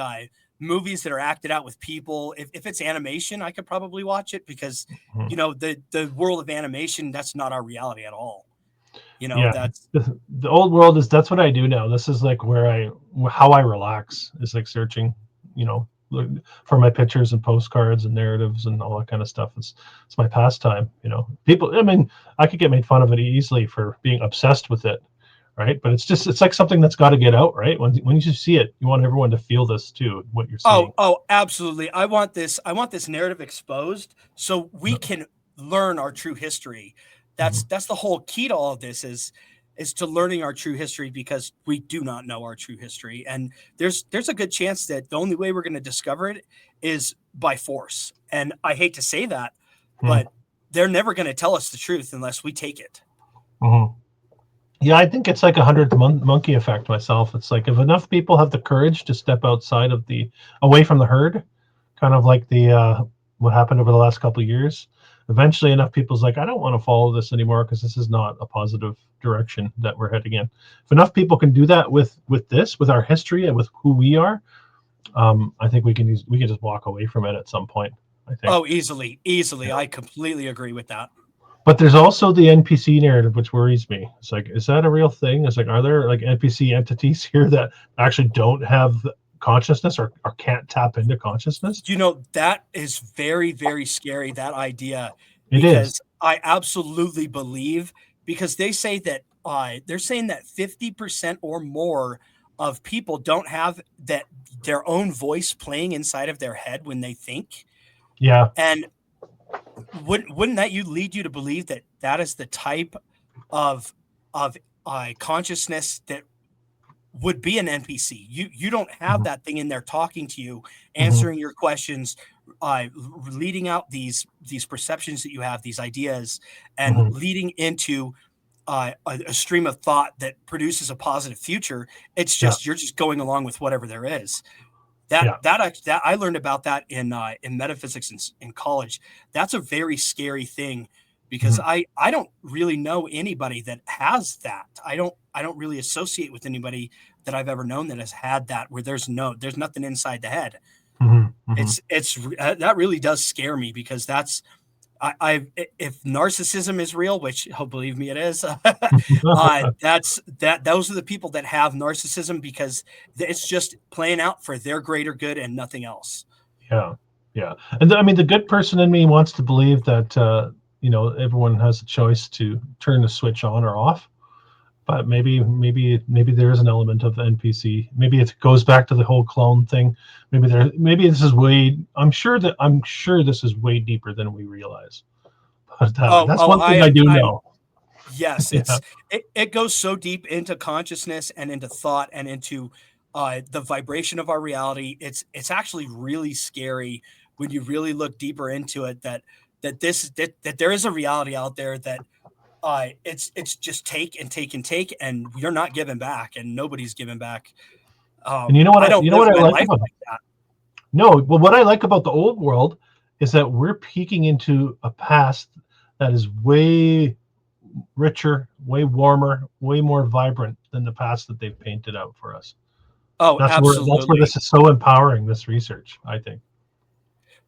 movies that are acted out with people. If it's animation, I could probably watch it because Mhm. the world of animation, that's not our reality at all. Yeah, That's the old world that's what I do now. This is like how I relax is like searching, look for my pictures and postcards and narratives and all that kind of stuff. It's my pastime. People. I mean, I could get made fun of it easily for being obsessed with it, right? But it's like something that's got to get out, right? When you see it, you want everyone to feel this too, what you're seeing. oh, absolutely. I want this narrative exposed so we Yeah. can learn our true history. Mhm. That's the whole key to all of this is to learning our true history because we do not know our true history. And there's a good chance that the only way we're going to discover it is by force. And I hate to say that, Mhm. but they're never going to tell us the truth unless we take it. Mhm. Yeah, I think it's like a hundredth monkey effect myself. It's like if enough people have the courage to step outside of away from the herd, kind of like the what happened over the last couple of years. Eventually, enough people's like, I don't want to follow this anymore because this is not a positive direction that we're heading in. If enough people can do that with our history and with who we are, I think we can just walk away from it at some point. I think. Oh, easily, easily. Yeah. I completely agree with that. But there's also the NPC narrative, which worries me. It's like, is that a real thing? It's like, are there like NPC entities here that actually don't have consciousness or can't tap into consciousness? That is very, very scary, that idea, It is. because I absolutely believe because they're saying that 50% or more of people don't have that their own voice playing inside of their head when they think. Yeah. And wouldn't that you lead you to believe that that is the type of of consciousness that would be an NPC. You don't have Mhm. that thing in there talking to you, Mhm. answering your questions, leading out these perceptions that you have, these ideas, and Hmm. leading into a stream of thought that produces a positive future. It's Yeah. just you're just going along with whatever there is. Yeah. That I learned about that in metaphysics in college. That's a very scary thing because Hmm. I don't really know anybody that has that. I don't really associate with anybody that I've ever known that has had that, where there's nothing inside the head. Hmm. Hmm. It's that really does scare me, because that's I if narcissism is real, which, oh, believe me, it is. That's that. Those are the people that have narcissism, because it's just playing out for their greater good and nothing else. Yeah. Yeah. And I mean, the good person in me wants to believe that everyone has a choice to turn the switch on or off. But maybe there is an element of NPC. Maybe it goes back to the whole clone thing. Maybe this is way. I'm sure this is way deeper than we realize. Put it that way. That's one thing I do I'm know. yes, Yeah. it goes so deep into consciousness and into thought and into the vibration of our reality. It's actually really scary when you really look deeper into it, that there is a reality out there that it's just take and take and take, and you're not giving back, and nobody's giving back. And you know what I don't you know live what I my like life about like that. no, well, what I like about the old world is that we're peeking into a past that is way richer, way warmer, way more vibrant than the past that they've painted out for us. Oh, That's where absolutely. this is so empowering, this research, I think.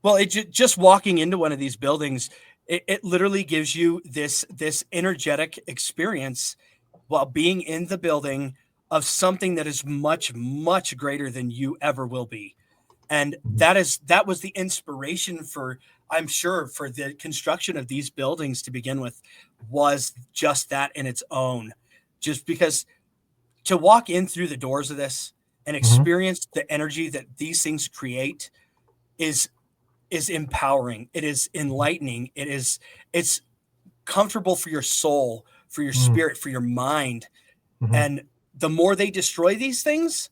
Well, just walking into one of these buildings, it literally gives you this energetic experience while being in the building, of something that is much greater than you ever will be. And Mhm. that was the inspiration for, I'm sure, for the construction of these buildings to begin with, was just that in its own. Just because to walk in through the doors of this and Mhm. experience the energy that these things create is is empowering. It is enlightening. It's comfortable for your soul, for your Mhm. spirit, for your mind. Mhm. And the more they destroy these things,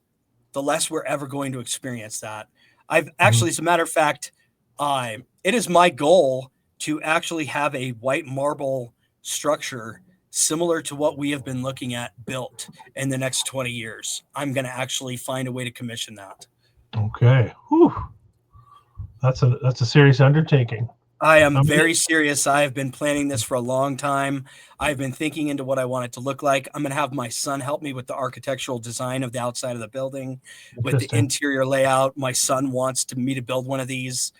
the less we're ever going to experience that. I've Mhm. actually, as a matter of fact, it is my goal to actually have a white marble structure similar to what we have been looking at built in the next 20 years. I'm going to actually find a way to commission that. Okay. Whew. That's a serious undertaking. I am How many? very serious. I have been planning this for a long time. I've been thinking into what I want it to look like. I'm going to have my son help me with the architectural design of the outside of the building, with the Interesting. interior layout. My son wants me to build one of these.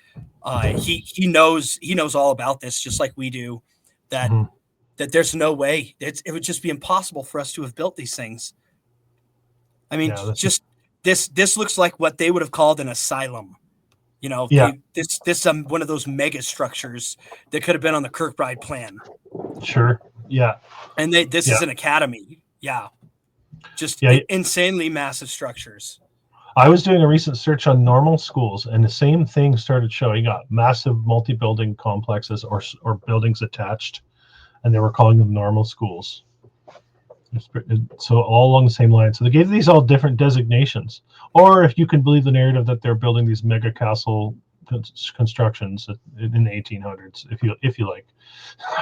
He knows all about this, just like we do. That Mhm. that there's no way it would just be impossible for us to have built these things. I mean, Yeah. This is. just this looks like what they would have called an asylum. You know, Yeah. they this one of those mega structures that could have been on the Kirkbride plan, Sure. Yeah. and this Yeah. is an academy. Yeah, just Yeah. insanely massive structures. I was doing a recent search on normal schools, and the same thing started showing up: massive multi-building complexes or buildings attached, and they were calling them normal schools. So all along the same line. So they gave these all different designations, or if you can believe the narrative that they're building these mega castle constructions in the 1800s, if you like.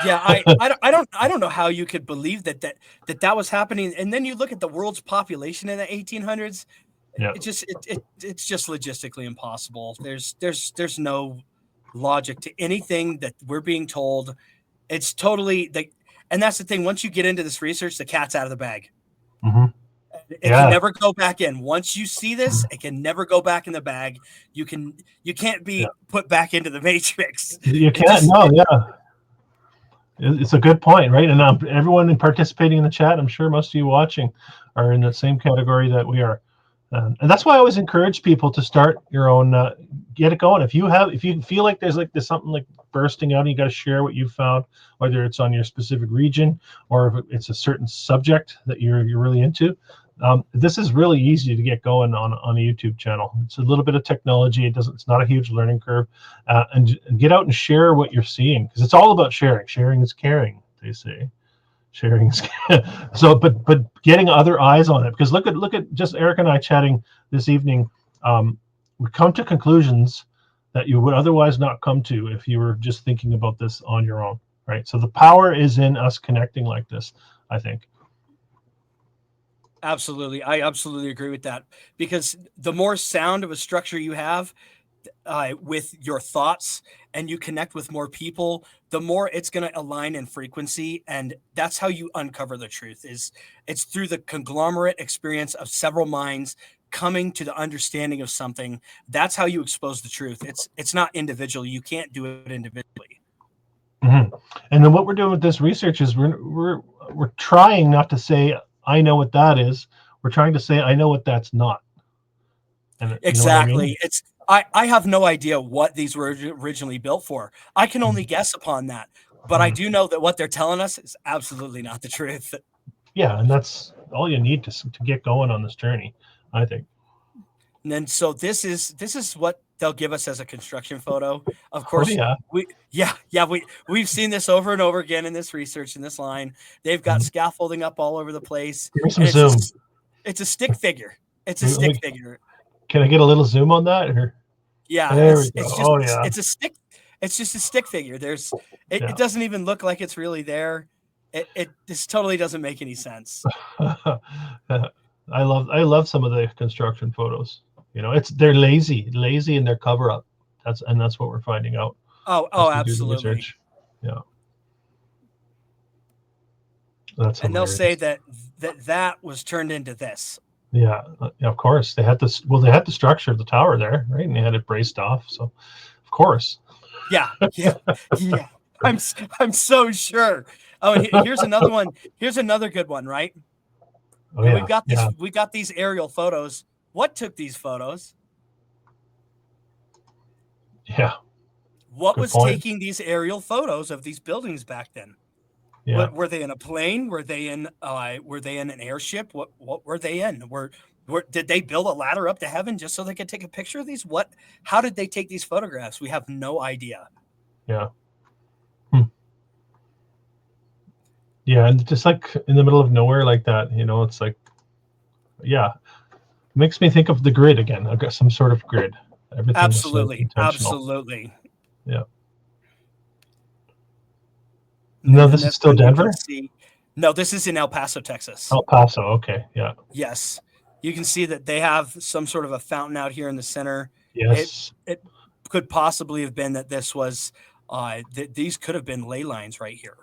Yeah, I don't know how you could believe that was happening. And then you look at the world's population in the 1800s. Yeah. It's just logistically impossible. There's no logic to anything that we're being told. It's totally and that's the thing. Once you get into this research, the cat's out of the bag. Hmm. It can Yeah. never go back in. Once you see this, it can never go back in the bag. You can't Yeah. be put back into the matrix. You It can't. just No. Yeah. It's a good point, right? And everyone participating in the chat, I'm sure most of you watching are in the same category that we are. And that's why I always encourage people to start your own, get it going. If you feel like there's something like bursting out, and you got to share what you found, whether it's on your specific region or if it's a certain subject that you're really into. This is really easy to get going on a YouTube channel. It's a little bit of technology. It's not a huge learning curve, and get out and share what you're seeing, because it's all about sharing. Sharing is caring, they say. Sharing is so, but getting other eyes on it, because look at just Erik and I chatting this evening. We come to conclusions that you would otherwise not come to if you were just thinking about this on your own, right? So the power is in us connecting like this, I think. Absolutely. I absolutely agree with that, because the more sound of a structure you have with your thoughts, and you connect with more people, the more it's going to align in frequency. And that's how you uncover the truth. Is it's through the conglomerate experience of several minds coming to the understanding of something. That's how you expose the truth. It's not individual. You can't do it individually. Mm-hmm. And then what we're doing with this research is we're trying not to say I know what that is. We're trying to say I know what that's not. And you know what I mean? Exactly. I have no idea what these were originally built for. I can only Mm-hmm. guess upon that. But I do know that what they're telling us is absolutely not the truth. Yeah, and that's all you need to get going on this journey, I think. And then so this is what they'll give us as a construction photo. Of Oh course, yeah. we've seen this over and over again in this research in this line. They've got Mhm. scaffolding up all over the place, Give me some and zoom. it's a stick figure. It's a Let stick me- figure. Can I get a little zoom on that? Or Yeah, there we go. Oh yeah. it's a stick. It's just a stick figure. It Yeah. doesn't even look like it's really there. It this totally doesn't make any sense. I love some of the construction photos. You know, they're lazy in their cover up. That's what we're finding out Oh, as we do the absolutely. research. Yeah, that's And they'll say hilarious. that was turned into this. Yeah, of course they had this. Well, they had the structure of the tower there, right? And they had it braced off. So, of course. Yeah, yeah, yeah. I'm so sure. Oh, and here's another one. Here's another good one, right? Oh And yeah, yeah, we got these aerial photos. What took these photos? yeah. What Good was point. taking these aerial photos of these buildings back then? Yeah, Were they in a plane? Were they in an airship? What were they in? Did they build a ladder up to heaven just so they could take a picture of these? How did they take these photographs? We have no idea. yeah. Hmm. Yeah, and just like in the middle of nowhere like that, it's like, yeah, makes me think of the grid again. I've got some sort of grid. Everything was sort of Absolutely, intentional. absolutely. Yeah. And No, then in this is this still one, you can Denver? see. No, this is in El Paso, Texas. El Paso. Okay. Yeah. Yes, you can see that they have some sort of a fountain out here in the center. It Yes. it could possibly have been that this was these could have been ley lines right here.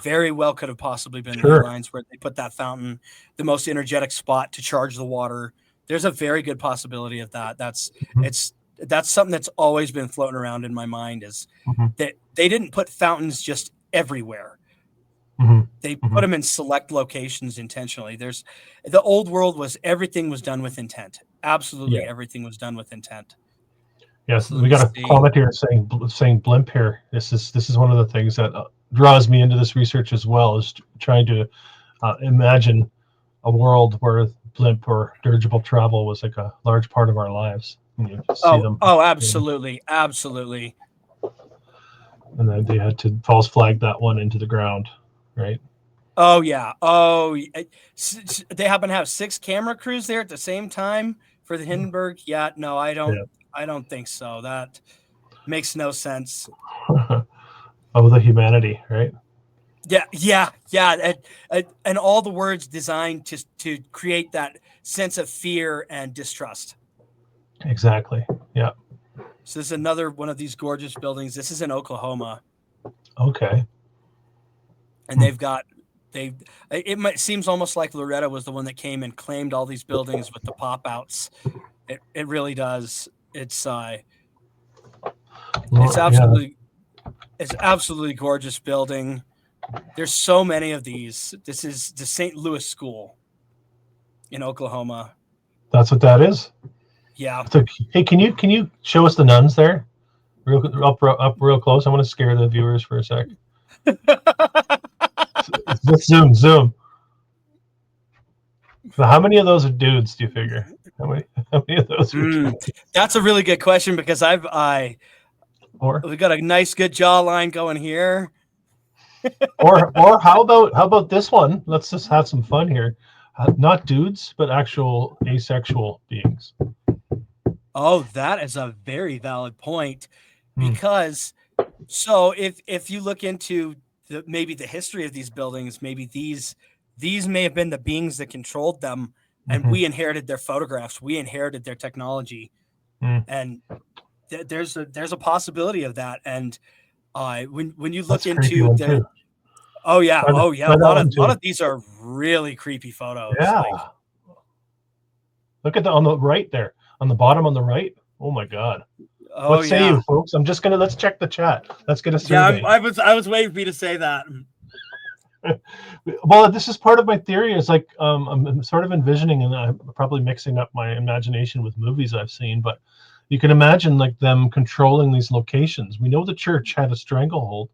Very well could have possibly been ley Sure. lines where they put that fountain, the most energetic spot to charge the water. There's a very good possibility of that. Mhm. That's something that's always been floating around in my mind, is Mhm. that they didn't put fountains just everywhere. Mhm. They put Mhm. them in select locations intentionally. The old world was everything was done with intent. Absolutely Yeah. everything was done with intent. Yes. So let We me got a see. comment here saying blimp here. This is one of the things that draws me into this research as well, is trying to imagine a world where blimp or dirigible travel was like a large part of our lives. And you just see them, Oh, you know, absolutely. Absolutely. and then they had to false flag that one into the ground, right? Oh yeah. Oh, they happen to have 6 camera crews there at the same time for the Hindenburg. Yeah, no, Yeah. I don't think so. That makes no sense. Of the humanity, right? Yeah, yeah, yeah, and all the words designed to create that sense of fear and distrust. Exactly. Yeah. So this is another one of these gorgeous buildings. This is in Oklahoma, Okay. and Hmm. seems almost like Loretto was the one that came and claimed all these buildings with the pop outs. It really does. It's Yeah, absolutely it's absolutely gorgeous building. There's so many of these. This is the St. Louis School in Oklahoma. that's what that is. Yeah. So, hey, can you show us the nuns there, up real close? I want to scare the viewers for a sec. Let's zoom. So how many of those are dudes? Do you figure? How many? How many of those are Mm, dudes? that's a really good question, because Or we got a nice good jawline going here. or how about this one? Let's just have some fun here. Not dudes, but actual asexual beings. Oh, that is a very valid point, Hmm. because so if you look into maybe the history of these buildings, maybe these may have been the beings that controlled them, and Hmm. we inherited their photographs, we inherited their technology, Hmm. and there's a possibility of that. And when you look That's a creepy into one the too. oh yeah, Try that a one lot too. of these are really creepy photos. Like, Yeah. Look at the on the right there, on the bottom on the right. Oh my God. oh What say yeah, you, folks? I'm just gonna let's check the chat. Let's get a yeah. survey. I was waiting for you to say that. Well, this is part of my theory. Is like I'm sort of envisioning, and I'm probably mixing up my imagination with movies I've seen, but you can imagine like them controlling these locations. We know the church had a stranglehold,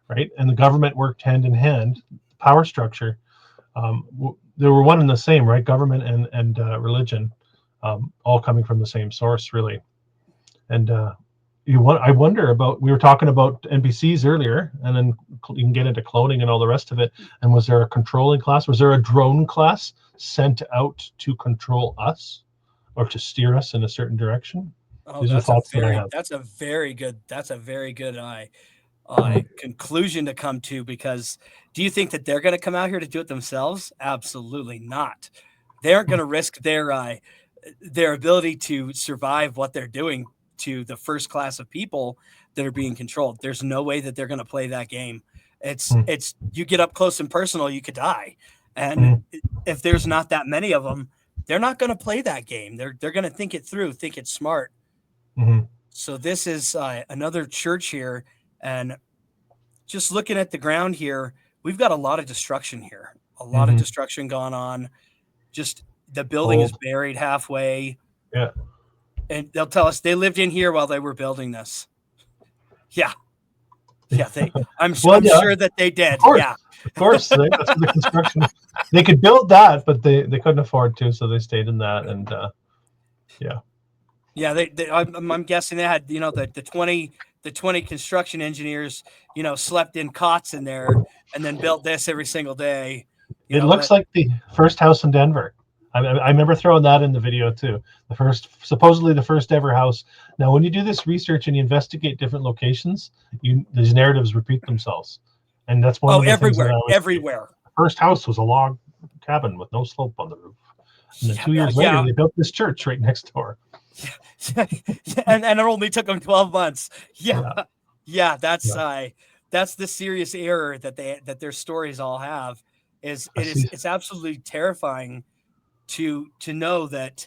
right? And the government worked hand in hand. The power structure, they were one and the same, right? Government and religion, all coming from the same source, really. And I wonder about. We were talking about NPCs earlier, and then you can get into cloning and all the rest of it. And was there a controlling class? Was there a drone class sent out to control us or to steer us in a certain direction? Oh, These are thoughts that I have. that's a very good Mhm. conclusion to come to, because do you think that they're going to come out here to do it themselves? Absolutely not. They aren't going to risk their ability to survive what they're doing to the first class of people that are being controlled. There's no way that they're going to play that game. Mhm. It's you get up close and personal, you could die. And Mhm. if there's not that many of them, they're not going to play that game. They're going to think it through, think it smart. Mhm. So this is another church here, and just looking at the ground here, we've got a lot of destruction here. A lot of Mhm. destruction gone on. Just the building is Old. buried halfway, Yeah. and they'll tell us they lived in here while they were building this. Yeah, yeah. Well, I'm yeah, sure that they of did. course, Yeah, of course. Right? That's for the construction. They could build that, but they couldn't afford to, so they stayed in that. And yeah. yeah. I'm guessing they had, the 20 construction engineers, slept in cots in there and then built this every single day. It looks But like the first house in Denver. I remember throwing that in the video too. Supposedly the first ever house. Now, when you do this research and you investigate different locations, these narratives repeat themselves, and that's one oh, of the things that I everywhere, always say. everywhere. The first house was a log cabin with no slope on the roof, and then Yeah, 2 years later yeah. they built this church right next door. And it only took them 12 months. Yeah. Yeah, Yeah, yeah. that's the serious error that their stories all have. I see. It's absolutely terrifying to know that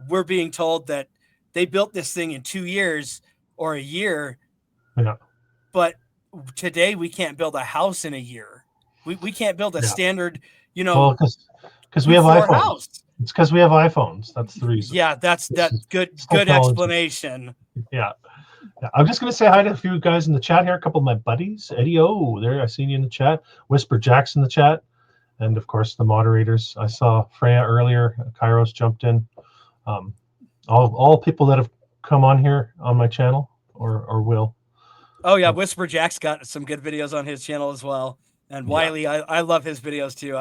we're being told that they built this thing in 2 years or a year, Yeah, but today we can't build a house in a year. We can't build a yeah. standard, Well, because we have 2-floor iPhones. house. It's because we have iPhones. That's the reason. Yeah, that's This is it's good technology. explanation. Yeah. Yeah, I'm just gonna say hi to a few guys in the chat here. A couple of my buddies, Eddie O, there. I seen you in the chat. Whisper Jack's in the chat, and of course the moderators. I saw Freya earlier. Kairos jumped in. Um, all people that have come on here on my channel or will. Oh yeah, Uh, Whisper Jack's got some good videos on his channel as well. And yeah, Wiley, I love his videos too.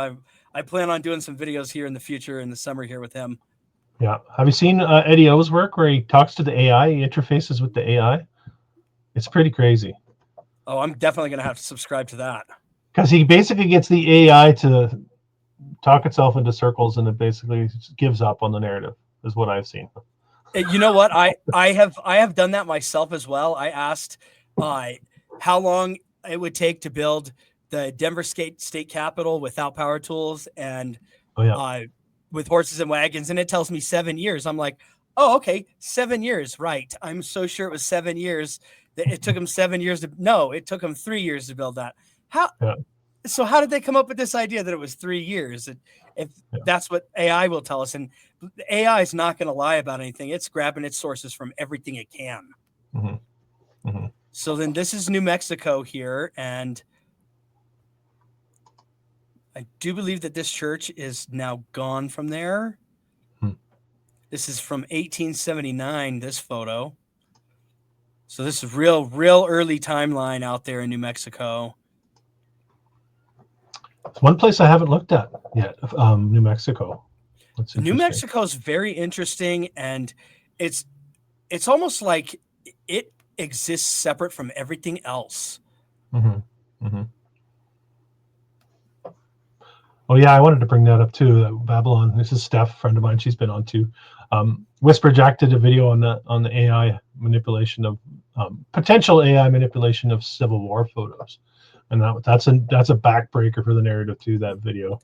I plan on doing some videos here in the future in the summer here with him. yeah. Have you seen Eddie O's work where he talks to the AI? He interfaces with the AI. It's pretty crazy Oh, I'm definitely gonna have to subscribe to that. because he basically gets the AI to talk itself into circles, and it basically gives up on the narrative. Is what I've seen. You know what? I have done that myself as well. I asked uh, how long it would take to build the Denver State Capitol without power tools and Oh yeah, uh, with horses and wagons, and it tells me 7 years. I'm like, oh, okay, 7 years, right? I'm so sure it was 7 years. That it took them 7 years to. No, it took them 3 years to build that. How? yeah, So how did they come up with this idea that it was 3 years? If yeah. that's what AI will tell us, and AI is not going to lie about anything. It's grabbing its sources from everything it can. Mm-hmm. Mm-hmm. So then this is New Mexico here, and I do believe that this church is now gone from there. Hmm. This is from 1879, this photo. So this is real early timeline out there in New Mexico. One place I haven't looked at yet, New Mexico. That's New interesting. Mexico is very interesting, and it's almost like it exists separate from everything else. Mm-hmm. Mm-hmm. Oh yeah, I wanted to bring that up too. Babylon. This is Steph, a friend of mine. She's been on too. Whisper Jack did a video on the AI manipulation of potential AI manipulation of Civil War photos, and that's a backbreaker for the narrative too. That video.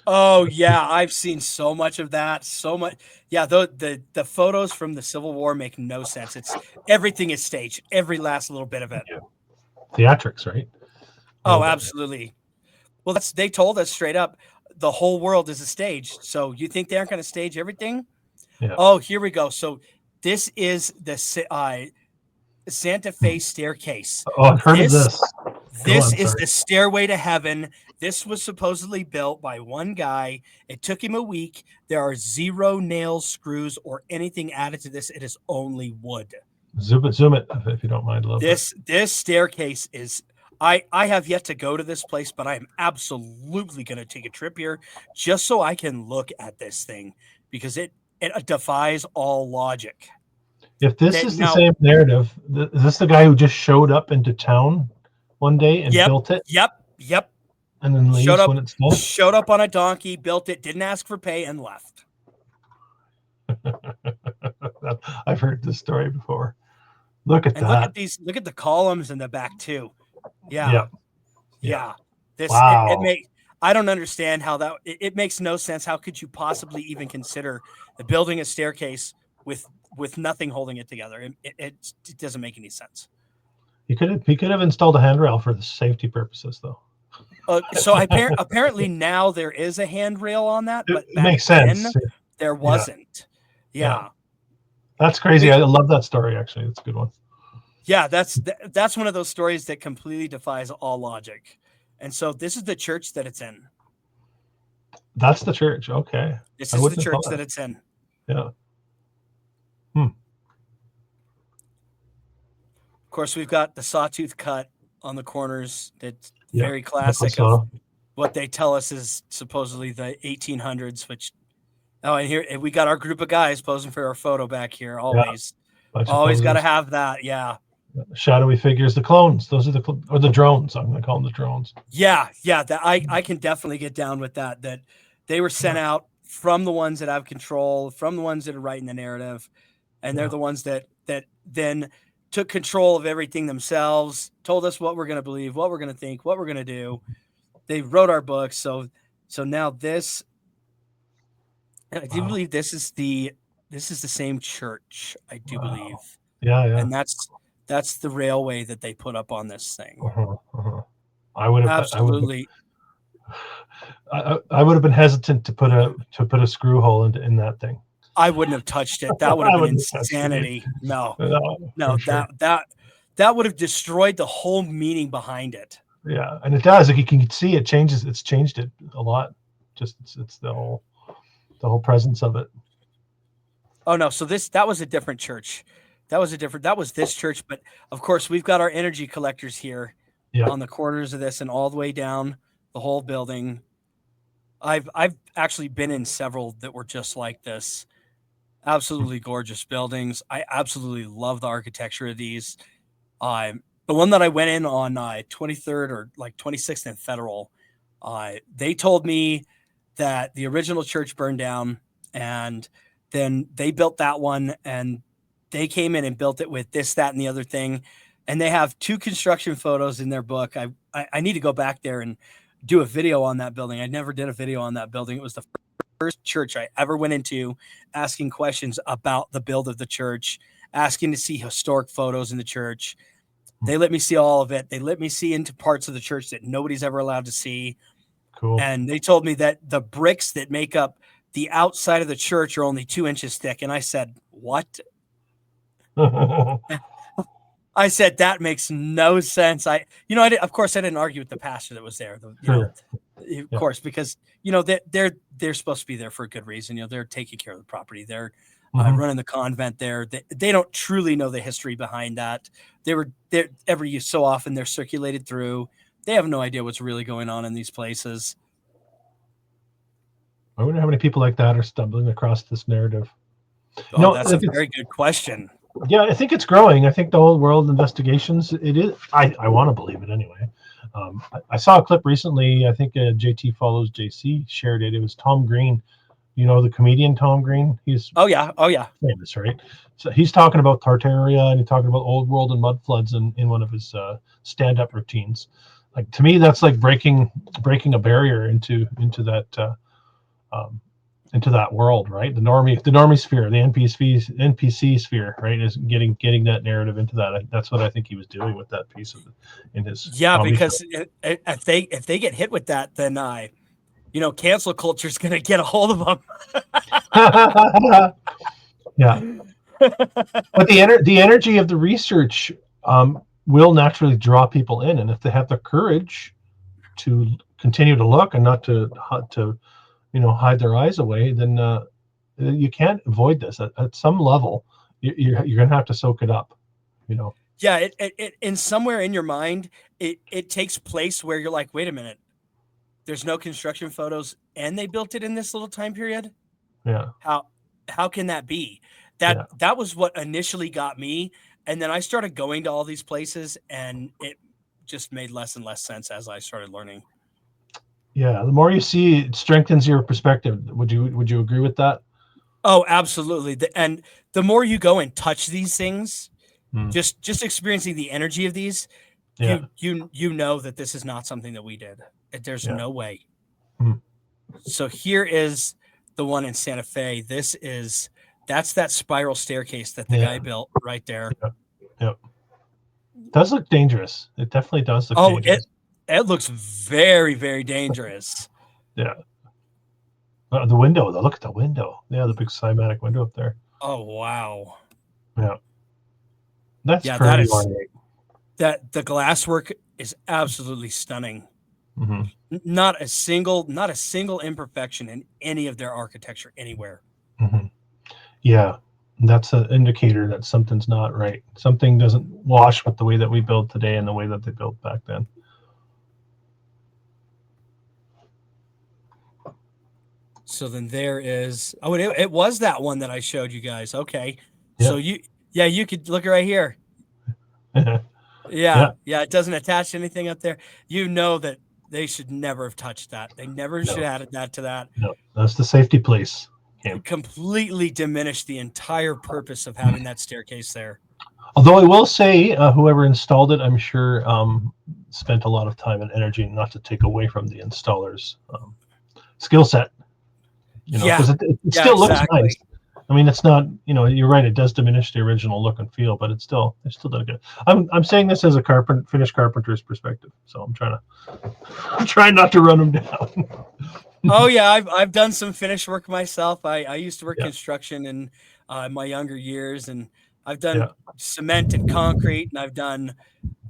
Oh yeah, I've seen so much of that. So much. Yeah, the photos from the Civil War make no sense. It's everything is staged. Every last little bit of it. Yeah. Theatrics, right? Oh, absolutely. Well, they told us straight up, the whole world is a stage. So you think they aren't going to stage everything? Yeah. Oh, here we go. So this is the Santa Fe staircase. Oh, I've heard of this. This is the stairway to heaven. This was supposedly built by one guy. It took him a week. There are 0 nails, screws, or anything added to this. It is only wood. Zoom it, if you don't mind a little bit. This staircase is. I have yet to go to this place, but I am absolutely going to take a trip here just so I can look at this thing because it defies all logic. If this is the same narrative, is this the guy who just showed up into town one day and built it? Yep. And then leaves when it's done? Showed up on a donkey, built it, didn't ask for pay, and left. I've heard this story before. Look at that. Look at the columns in the back too. Yeah. This wow. I don't understand how that it makes no sense. How could you possibly even consider building a staircase with nothing holding it together? It doesn't make any sense. He could have installed a handrail for the safety purposes, though. So apparently now there is a handrail on that, but it makes sense. There wasn't. Yeah. That's crazy. I love that story. Actually, it's a good one. Yeah, that's one of those stories that completely defies all logic. And so this is the church that it's in. That's the church. Okay. This is the church that it's in. Yeah. Of course, we've got the sawtooth cut on the corners. That's very classic of what they tell us is supposedly the 1800s, which, and here we got our group of guys posing for our photo back here. Always got to have that. Yeah. Shadowy figures, the clones. Those are the drones. I'm going to call them the drones. Yeah. That I can definitely get down with that. That they were sent out from the ones that have control, from the ones that are writing the narrative, and they're the ones that then took control of everything themselves, told us what we're going to believe, what we're going to think, what we're going to do. They wrote our books. So now this, I do believe this is the same church. I do believe. Yeah. And that's the railway that they put up on this thing. I would have absolutely. I would have been hesitant to put a screw hole in that thing. I wouldn't have touched it. That would have been insanity. No, sure. that would have destroyed the whole meaning behind it. Yeah, and it does. Like you can see it changes. It's changed it a lot. Just it's the whole presence of it. Oh no! So that was a different church. That was this church. But of course, we've got our energy collectors here on the corners of this and all the way down the whole building. I've actually been in several that were just like this. Absolutely gorgeous buildings. I absolutely love the architecture of these. The one that I went in on 23rd or like 26th and Federal, they told me that the original church burned down and then they built that one and they came in and built it with this, that, and the other thing. And they have 2 construction photos in their book. I need to go back there and do a video on that building. I never did a video on that building. It was the first church I ever went into asking questions about the build of the church, asking to see historic photos in the church. They let me see all of it. They let me see into parts of the church that nobody's ever allowed to see. Cool. And they told me that the bricks that make up the outside of the church are only 2 inches thick. And I said, what? I said, that makes no sense. Of course I didn't argue with the pastor that was there, of course, because, they're supposed to be there for a good reason. They're taking care of the property. They're running the convent there. They don't truly know the history behind that. They're every so often they're circulated through. They have no idea what's really going on in these places. I wonder how many people like that are stumbling across this narrative. Oh, that's a very good question. Yeah, I think it's growing. I think the whole world investigations, it is. I want to believe it anyway. I saw a clip recently. I think JT follows JC shared it. It was Tom Green. You know the comedian Tom Green. He's Oh yeah. famous, right? So he's talking about Tartaria and he's talking about old world and mud floods in one of his stand-up routines. Like to me, that's like breaking a barrier um, into that world, right? The normie sphere, the NPC sphere, right? Is getting that narrative into that. That's what I think he was doing with that piece of it in his Yeah, comedy show. because if they get hit with that, then cancel culture is going to get a hold of them. Yeah, but the energy of the research will naturally draw people in, and if they have the courage to continue to look and not to hide their eyes away, then you can't avoid this at some level. You're gonna have to soak it up, you know. Yeah, it in somewhere in your mind, it takes place where you're like, wait a minute, there's no construction photos, and they built it in this little time period. Yeah, How can that be? yeah, That was what initially got me, and then I started going to all these places, and it just made less and less sense as I started learning. yeah. The more you see, it strengthens your perspective. Would you agree with that? Oh, absolutely. And the more you go and touch these things, Mm, just experiencing the energy of these, yeah, you know that this is not something that we did. There's yeah. no way. Mm, So here is the one in Santa Fe. That's that spiral staircase that the yeah, guy built right there. yeah, yeah. It does look dangerous. It definitely does look Oh, it dangerous. it looks very, very dangerous. Yeah. The window, though. Look at the window. Yeah, the big cymatic window up there. Oh wow. Yeah, that's Yeah, that pretty is ornate. that the glasswork is absolutely stunning. Hmm. Not a single imperfection in any of their architecture anywhere. Hmm. Yeah, that's an indicator that something's not right. Something doesn't wash with the way that we build today and the way that they built back then. So then there is it was that one that I showed you guys. Okay. So Yeah. you could look right here. Yeah. Yeah, it doesn't attach to anything up there. You know that they should never have touched that. They never should No. have added that to that. No. That's the safety place. It completely diminished the entire purpose of having that staircase there. Although I will say, whoever installed it, I'm sure spent a lot of time and energy, not to take away from the installer's skill set. Yeah, Because it yeah, still looks exactly. nice. I mean, it's not. You're right. It does diminish the original look and feel, but it's still done good. I'm saying this as a finished carpenter's perspective, so I'm trying not to run them down. Oh yeah, I've done some finish work myself. I used to work Yeah. construction in my younger years, and I've Yeah. done cement and concrete, and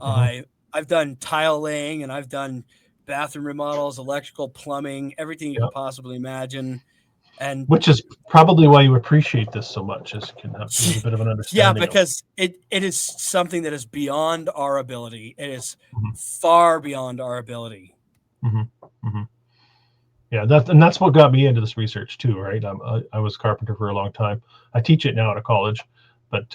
Mhm. I've done tile laying, and I've done bathroom remodels, electrical, plumbing, everything you Yeah. could possibly imagine. And Which is probably why you appreciate this so much, is you can have a little bit of an yeah, understanding of. because it is something that is beyond our ability. It is Mhm. far beyond our ability. Mhm. Mhm. Yeah, that's what got me into this research too, right? I was a carpenter for a long time. I teach it now at a college, but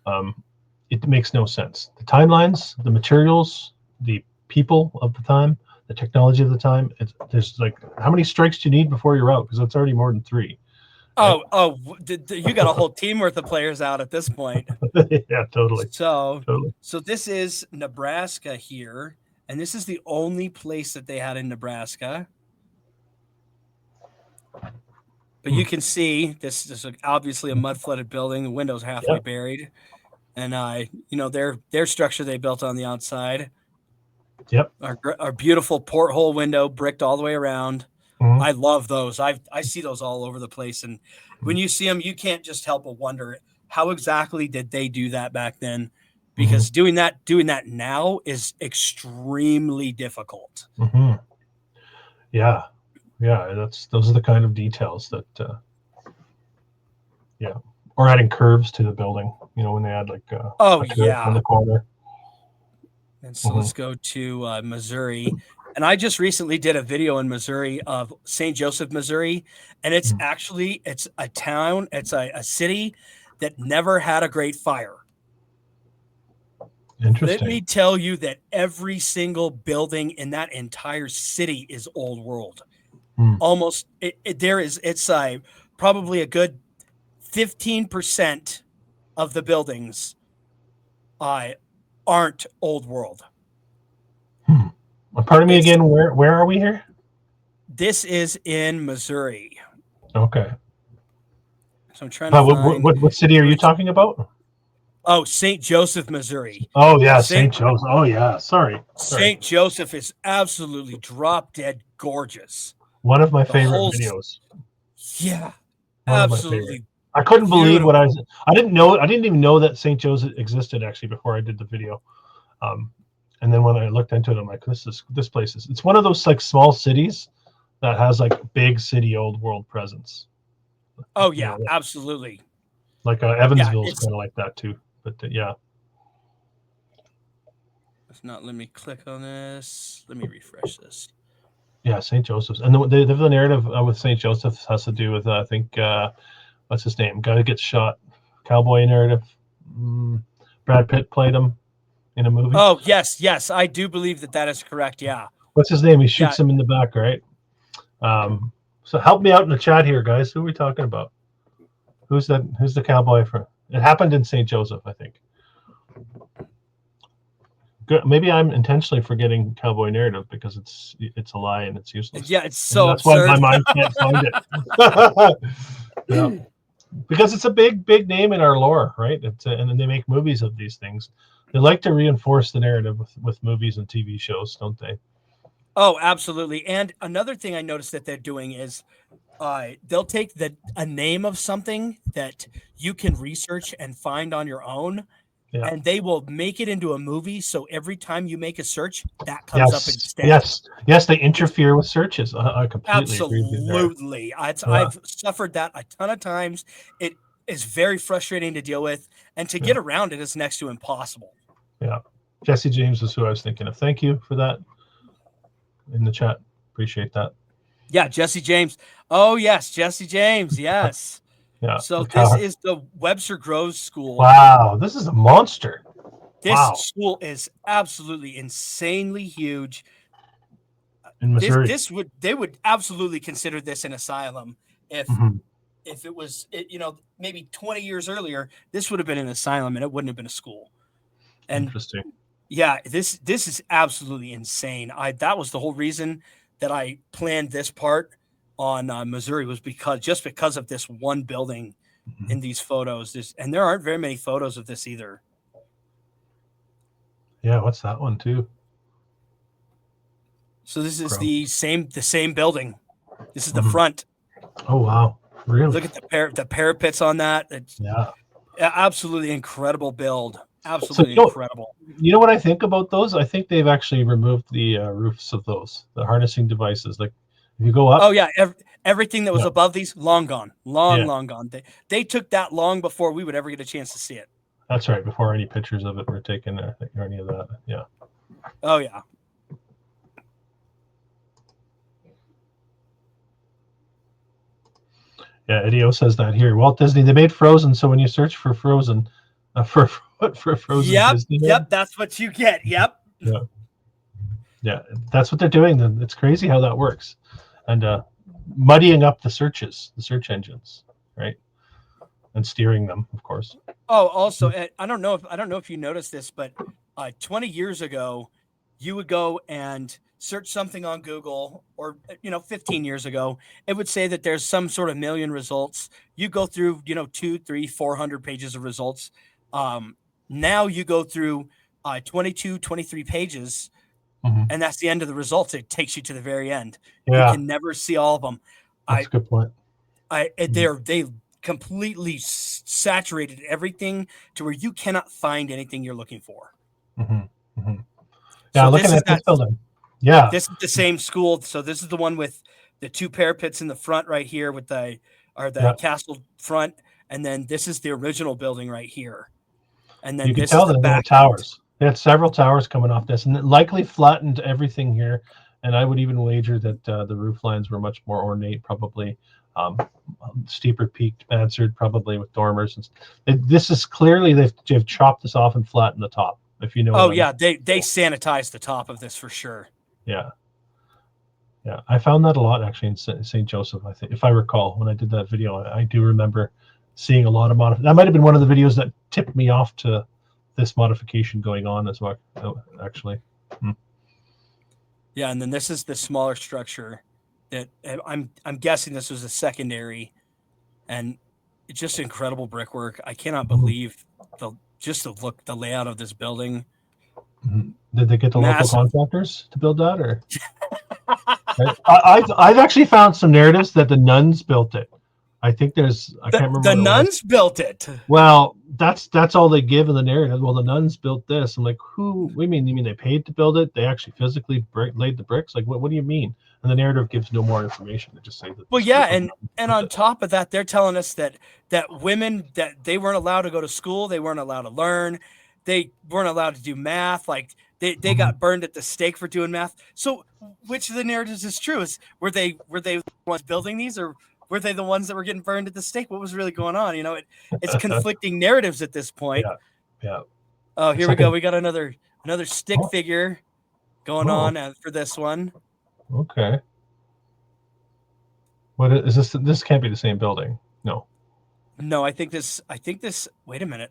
um, it makes no sense. The timelines, the materials, the people of the time, the technology of the time. There's like, how many strikes do you need before you're out? Because it's already more than three, right? You got a whole team worth of players out at this point. Yeah, totally, So, totally. so this is Nebraska here, and this is the only place that they had in Nebraska. But Hmm. you can see this is obviously a mud flooded building. The window's halfway Yeah, buried, and their structure they built on the outside. yep. Our beautiful porthole window, bricked all the way around. Mhm. I love those. I see those all over the place, and when you see them, you can't just help but wonder how exactly did they do that back then, Mhm. because doing that now is extremely difficult. Mhm. Yeah, yeah. Those are the kind of details that, yeah, or adding curves to the building. When they add like Oh a curve in yeah, the corner. and so Mhm. let's go to Missouri. And I just recently did a video in Missouri of St. Joseph, Missouri, and it's a town, it's a city that never had a great fire. Interesting. Let me tell you that every single building in that entire city is old world. Almost it's probably a good 15% of the buildings aren't old world. Pardon me again. Where are we here? This is in Missouri. Okay. So I'm trying to find. What city are you talking about? Oh, St. Joseph, Missouri. Oh yeah, St. Joseph. Oh yeah, sorry. St. Joseph is absolutely drop dead gorgeous. One of my favorite videos. Yeah, absolutely. I couldn't believe what I didn't even know that St. Joseph existed actually before I did the video. And then when I looked into it, I'm like, this place is. It's one of those like small cities that has like big city old world presence. Oh yeah, absolutely. Like Evansville is kind of like that too. But yeah. If not, let me click on this. Let me refresh this. Yeah, St. Joseph's, and the narrative with St. Joseph's has to do with I think what's his name? Guy that gets shot. Cowboy narrative. Brad Pitt played him in a movie. Oh yes, I do believe that is correct. Yeah. What's his name? He shoots him in the back, right? So help me out in the chat here, guys. Who are we talking about? Who's that? Who's the cowboy from? It happened in St. Joseph, I think. Good. Maybe I'm intentionally forgetting cowboy narrative because it's a lie and it's useless. Yeah, it's so that's absurd. Why my mind can't find it. Yeah, because it's a big name in our lore, right? And then they make movies of these things. They like to reinforce the narrative with movies and TV shows, don't they? Oh, absolutely. And another thing I noticed that they're doing is they'll take a name of something that you can research and find on your own. Yeah. And they will make it into a movie. So every time you make a search, that comes up instead. Yes, they interfere with searches. I completely agree with you there. Absolutely. I've suffered that a ton of times. It is very frustrating to deal with, and to get around it is next to impossible. Yeah. Jesse James is who I was thinking of. Thank you for that in the chat. Appreciate that. Yeah, Jesse James. Oh, yes, Jesse James. Yes. Yeah. So this is the Webster Groves School. Wow, this is a monster. This school is absolutely insanely huge. In Missouri. They would absolutely consider this an asylum if it was maybe 20 years earlier. This would have been an asylum and it wouldn't have been a school. And interesting. Yeah, this is absolutely insane. That was the whole reason that I planned this part on Missouri was because of this one building in these photos. And there aren't very many photos of this either. Yeah, what's that one too? So this is the same building. This is the front. Oh wow! Really? Look at the parapets on that. It's absolutely incredible build. Absolutely incredible. You know what I think about those? I think they've actually removed the roofs of those, the harnessing devices. Like if you go up. Oh yeah, everything that was above these, long gone, long gone. They took that long before we would ever get a chance to see it. That's right. Before any pictures of it were taken, or any of that. Yeah. Oh yeah. Yeah, Eddie O says that here. Walt Disney, they made Frozen, so when you search for Frozen, for Frozen Disney. Yep, that's what you get. Yep. Yeah, that's what they're doing. It's crazy how that works, and muddying up the search engines, right, and steering them, of course. Oh, also, I don't know if you noticed this, but 20 years ago, you would go and search something on Google, or 15 years ago, it would say that there's some sort of million results. You go through 200, 300, 400 pages of results. Now you go through 22, 23 pages, and that's the end of the results. It takes you to the very end. Yeah. You can never see all of them. That's a good point. They completely saturated everything to where you cannot find anything you're looking for. Yeah, looking at this building. Yeah, this is the same school. So this is the one with the two parapets in the front right here with the castle front, and then this is the original building right here. And then you can tell that they had towers. They had several towers coming off this, and it likely flattened everything here And I would even wager that the roof lines were much more ornate, probably um, steeper peaked mansard, probably with dormers. This is clearly they've chopped this off and flattened the top. If you know. Oh yeah, they sanitized the top of this for sure. Yeah. Yeah, I found that a lot actually in St. Joseph. I think, if I recall, when I did that video, I do remember seeing a lot of that might have been one of the videos that tipped me off to this modification going on as well. Actually. Yeah, and then this is the smaller structure that I'm guessing this was a secondary, and it's just incredible brickwork. I cannot believe the layout of this building. Did they get the Massive. local contractors to build that, or? I've actually found some narratives that the nuns built it. I think I can't remember. The nuns built it. Well, that's all they give in the narrative. Well, the nuns built this. I'm like, who? What do you mean? You mean they paid to build it? They actually physically laid the bricks? Like, what do you mean? And the narrative gives no more information. They just say that. Well, yeah, and on top of that, they're telling us that women, that they weren't allowed to go to school, they weren't allowed to learn, they weren't allowed to do math. Like they got burned at the stake for doing math. So which of the narratives is true? Were they the ones building these, or were they the ones that were getting burned at the stake? What was really going on? It's conflicting narratives at this point. Yeah. Oh, here we go. We got another stick figure going on for this one. Okay. What is this? This can't be the same building. No. No, I think this. Wait a minute.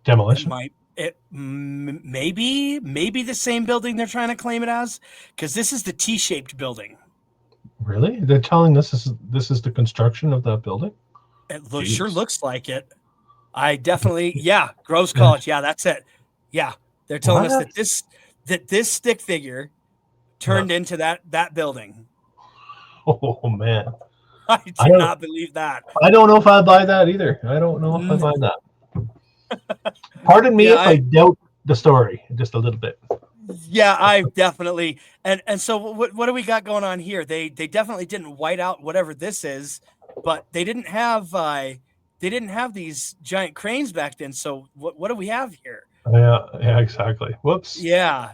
Demolition. Maybe the same building they're trying to claim it as, because this is the T-shaped building. Really? They're telling this is the construction of that building? It sure looks like it. I definitely, yeah, Groves College. Yeah, that's it. Yeah, they're telling us that this stick figure turned into that building. Oh man, I do not believe that. I don't know if I buy that either. I don't know if I buy that. Pardon me if I doubt the story just a little bit. Yeah, I definitely. And so what do we got going on here? They definitely didn't white out whatever this is, but they didn't have these giant cranes back then. So what do we have here? Yeah, exactly. Whoops. Yeah.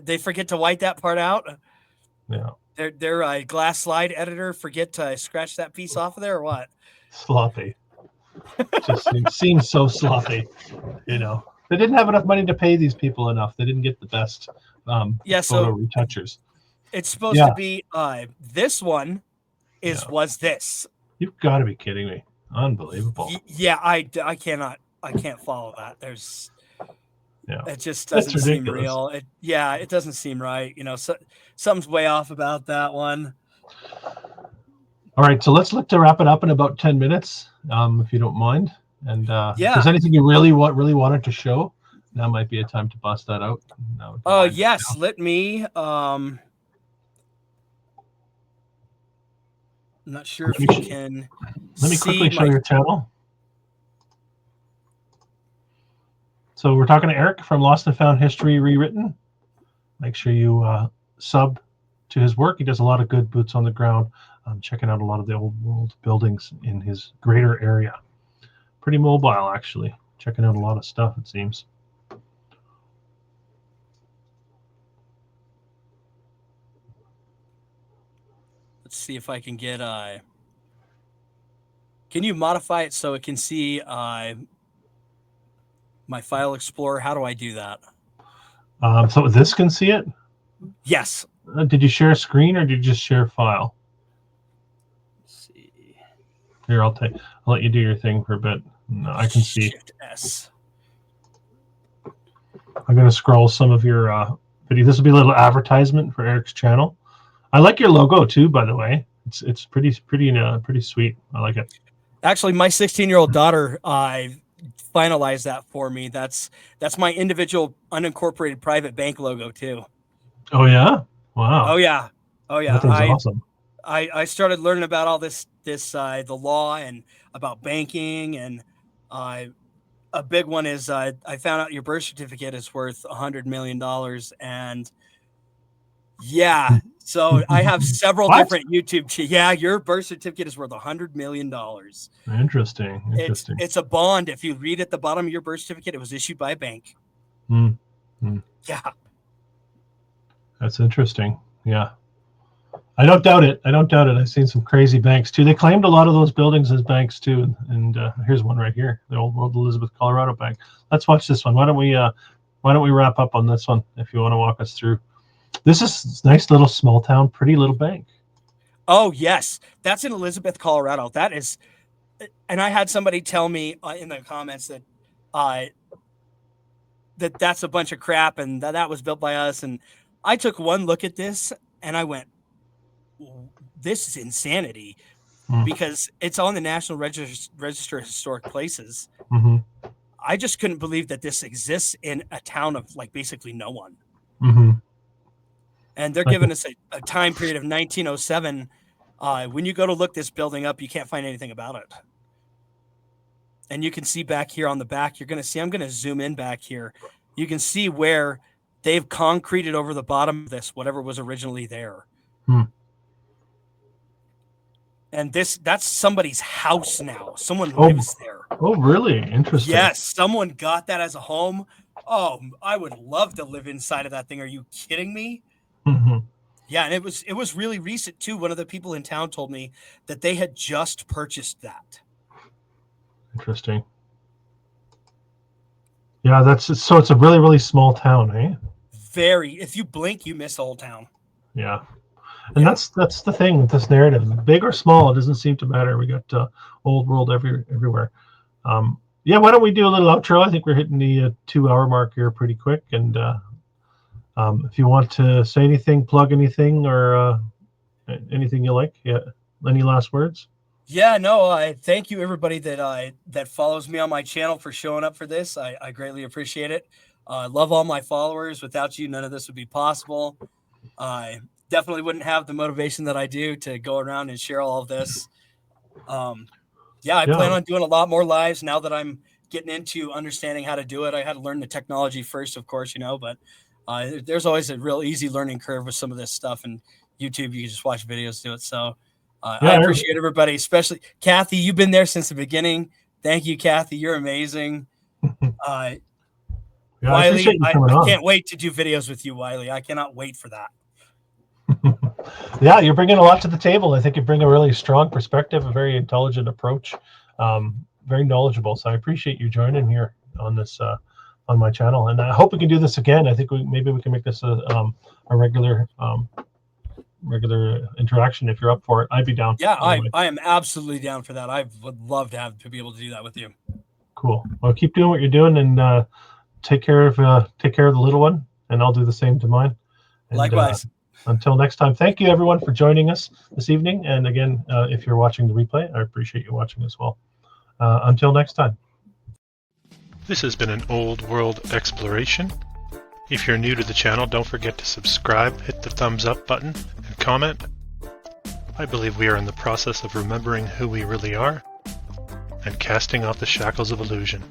They forget to white that part out. Yeah. Their glass slide editor forget to scratch that piece off of there, or what? Sloppy. Just seems so sloppy. They didn't have enough money to pay these people enough. They didn't get the best photo retouchers. It's supposed to be this one was this. You've got to be kidding me. Unbelievable. Yeah, I can't follow that. It just doesn't seem real. It doesn't seem right. So something's way off about that one. All right, so let's look to wrap it up in about 10 minutes, if you don't mind. And if there's anything you really wanted to show, now might be a time to bust that out. Oh yes, let me. I'm not sure if you can. Let me quickly show your channel. So we're talking to Erik from Lost and Found History Rewritten. Make sure you sub to his work. He does a lot of good boots on the ground. Checking out a lot of the old world buildings in his greater area. Pretty mobile, actually. Checking out a lot of stuff, it seems. Let's see if I can get can you modify it so it can see my file explorer? How do I do that? So this can see it? Yes. Did you share a screen or did you just share a file? Let's see. Here, I'll let you do your thing for a bit. No, I can see. Shift-S. I'm going to scroll some of your video. This will be a little advertisement for Erik's channel. I like your logo too, by the way. It's pretty sweet. I like it. Actually, my 16-year-old daughter finalized that for me. That's my individual unincorporated private bank logo too. Oh yeah! Wow. Oh yeah. That thing's awesome. I started learning about all this the law and about banking, and a big one is I found out your birth certificate is worth $100 million, and yeah, so I have several different YouTube. Yeah, your birth certificate is worth $100 million. Interesting. It's a bond. If you read at the bottom of your birth certificate, it was issued by a bank. Yeah. That's interesting. Yeah. I don't doubt it. I don't doubt it. I've seen some crazy banks too. They claimed a lot of those buildings as banks too. And here's one right here, the Old World Elizabeth, Colorado Bank. Let's watch this one. Why don't we wrap up on this one if you want to walk us through? This is nice little small town, pretty little bank. Oh yes, that's in Elizabeth, Colorado. That is, and I had somebody tell me in the comments that that's a bunch of crap and that was built by us. And I took one look at this and I went, this is insanity, because it's on the National Register of Historic Places. Mm-hmm. I just couldn't believe that this exists in a town of like basically no one. Mm-hmm. And they're giving us a time period of 1907. When you go to look this building up, you can't find anything about it. And you can see back here on the back, you're going to see, I'm going to zoom in back here. You can see where they've concreted over the bottom of this, whatever was originally there. And that's somebody's house now. Someone lives there. Oh, really? Interesting. Yes, someone got that as a home. Oh, I would love to live inside of that thing. Are you kidding me? Mm-hmm. Yeah, and it was really recent too. One of the people in town told me that they had just purchased that. Interesting. Yeah, it's a really, really small town, eh? Very. If you blink, you miss the whole town. Yeah. And that's the thing with this narrative. Big or small, it doesn't seem to matter. We got old world everywhere. Yeah, why don't we do a little outro? I think we're hitting the 2-hour mark here pretty quick. And if you want to say anything, plug anything, or anything you like, yeah, any last words? Yeah, no, I thank you everybody that follows me on my channel for showing up for this. I greatly appreciate it. I love all my followers. Without you, none of this would be possible. I definitely wouldn't have the motivation that I do to go around and share all of this. I plan on doing a lot more lives now that I'm getting into understanding how to do it. I had to learn the technology first, of course, but there's always a real easy learning curve with some of this stuff. And YouTube, you can just watch videos do it. So I appreciate everybody, especially Kathy. You've been there since the beginning. Thank you, Kathy. You're amazing. Wiley, I can't wait to do videos with you, Wiley. I cannot wait for that. Yeah, you're bringing a lot to the table. I think you bring a really strong perspective, a very intelligent approach, very knowledgeable. So I appreciate you joining here on this on my channel, and I hope we can do this again. I think maybe we can make this a regular interaction. If you're up for it, I'd be down. Yeah, I am absolutely down for that. I would love to be able to do that with you. Cool. Well, keep doing what you're doing, and take care of the little one, and I'll do the same to mine. And, likewise. Until next time, thank you everyone for joining us this evening. And again, if you're watching the replay, I appreciate you watching as well. Until next time. This has been an old world exploration. If you're new to the channel, don't forget to subscribe, hit the thumbs up button, and comment. I believe we are in the process of remembering who we really are and casting off the shackles of illusion.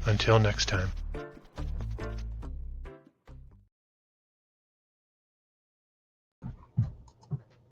Until next time.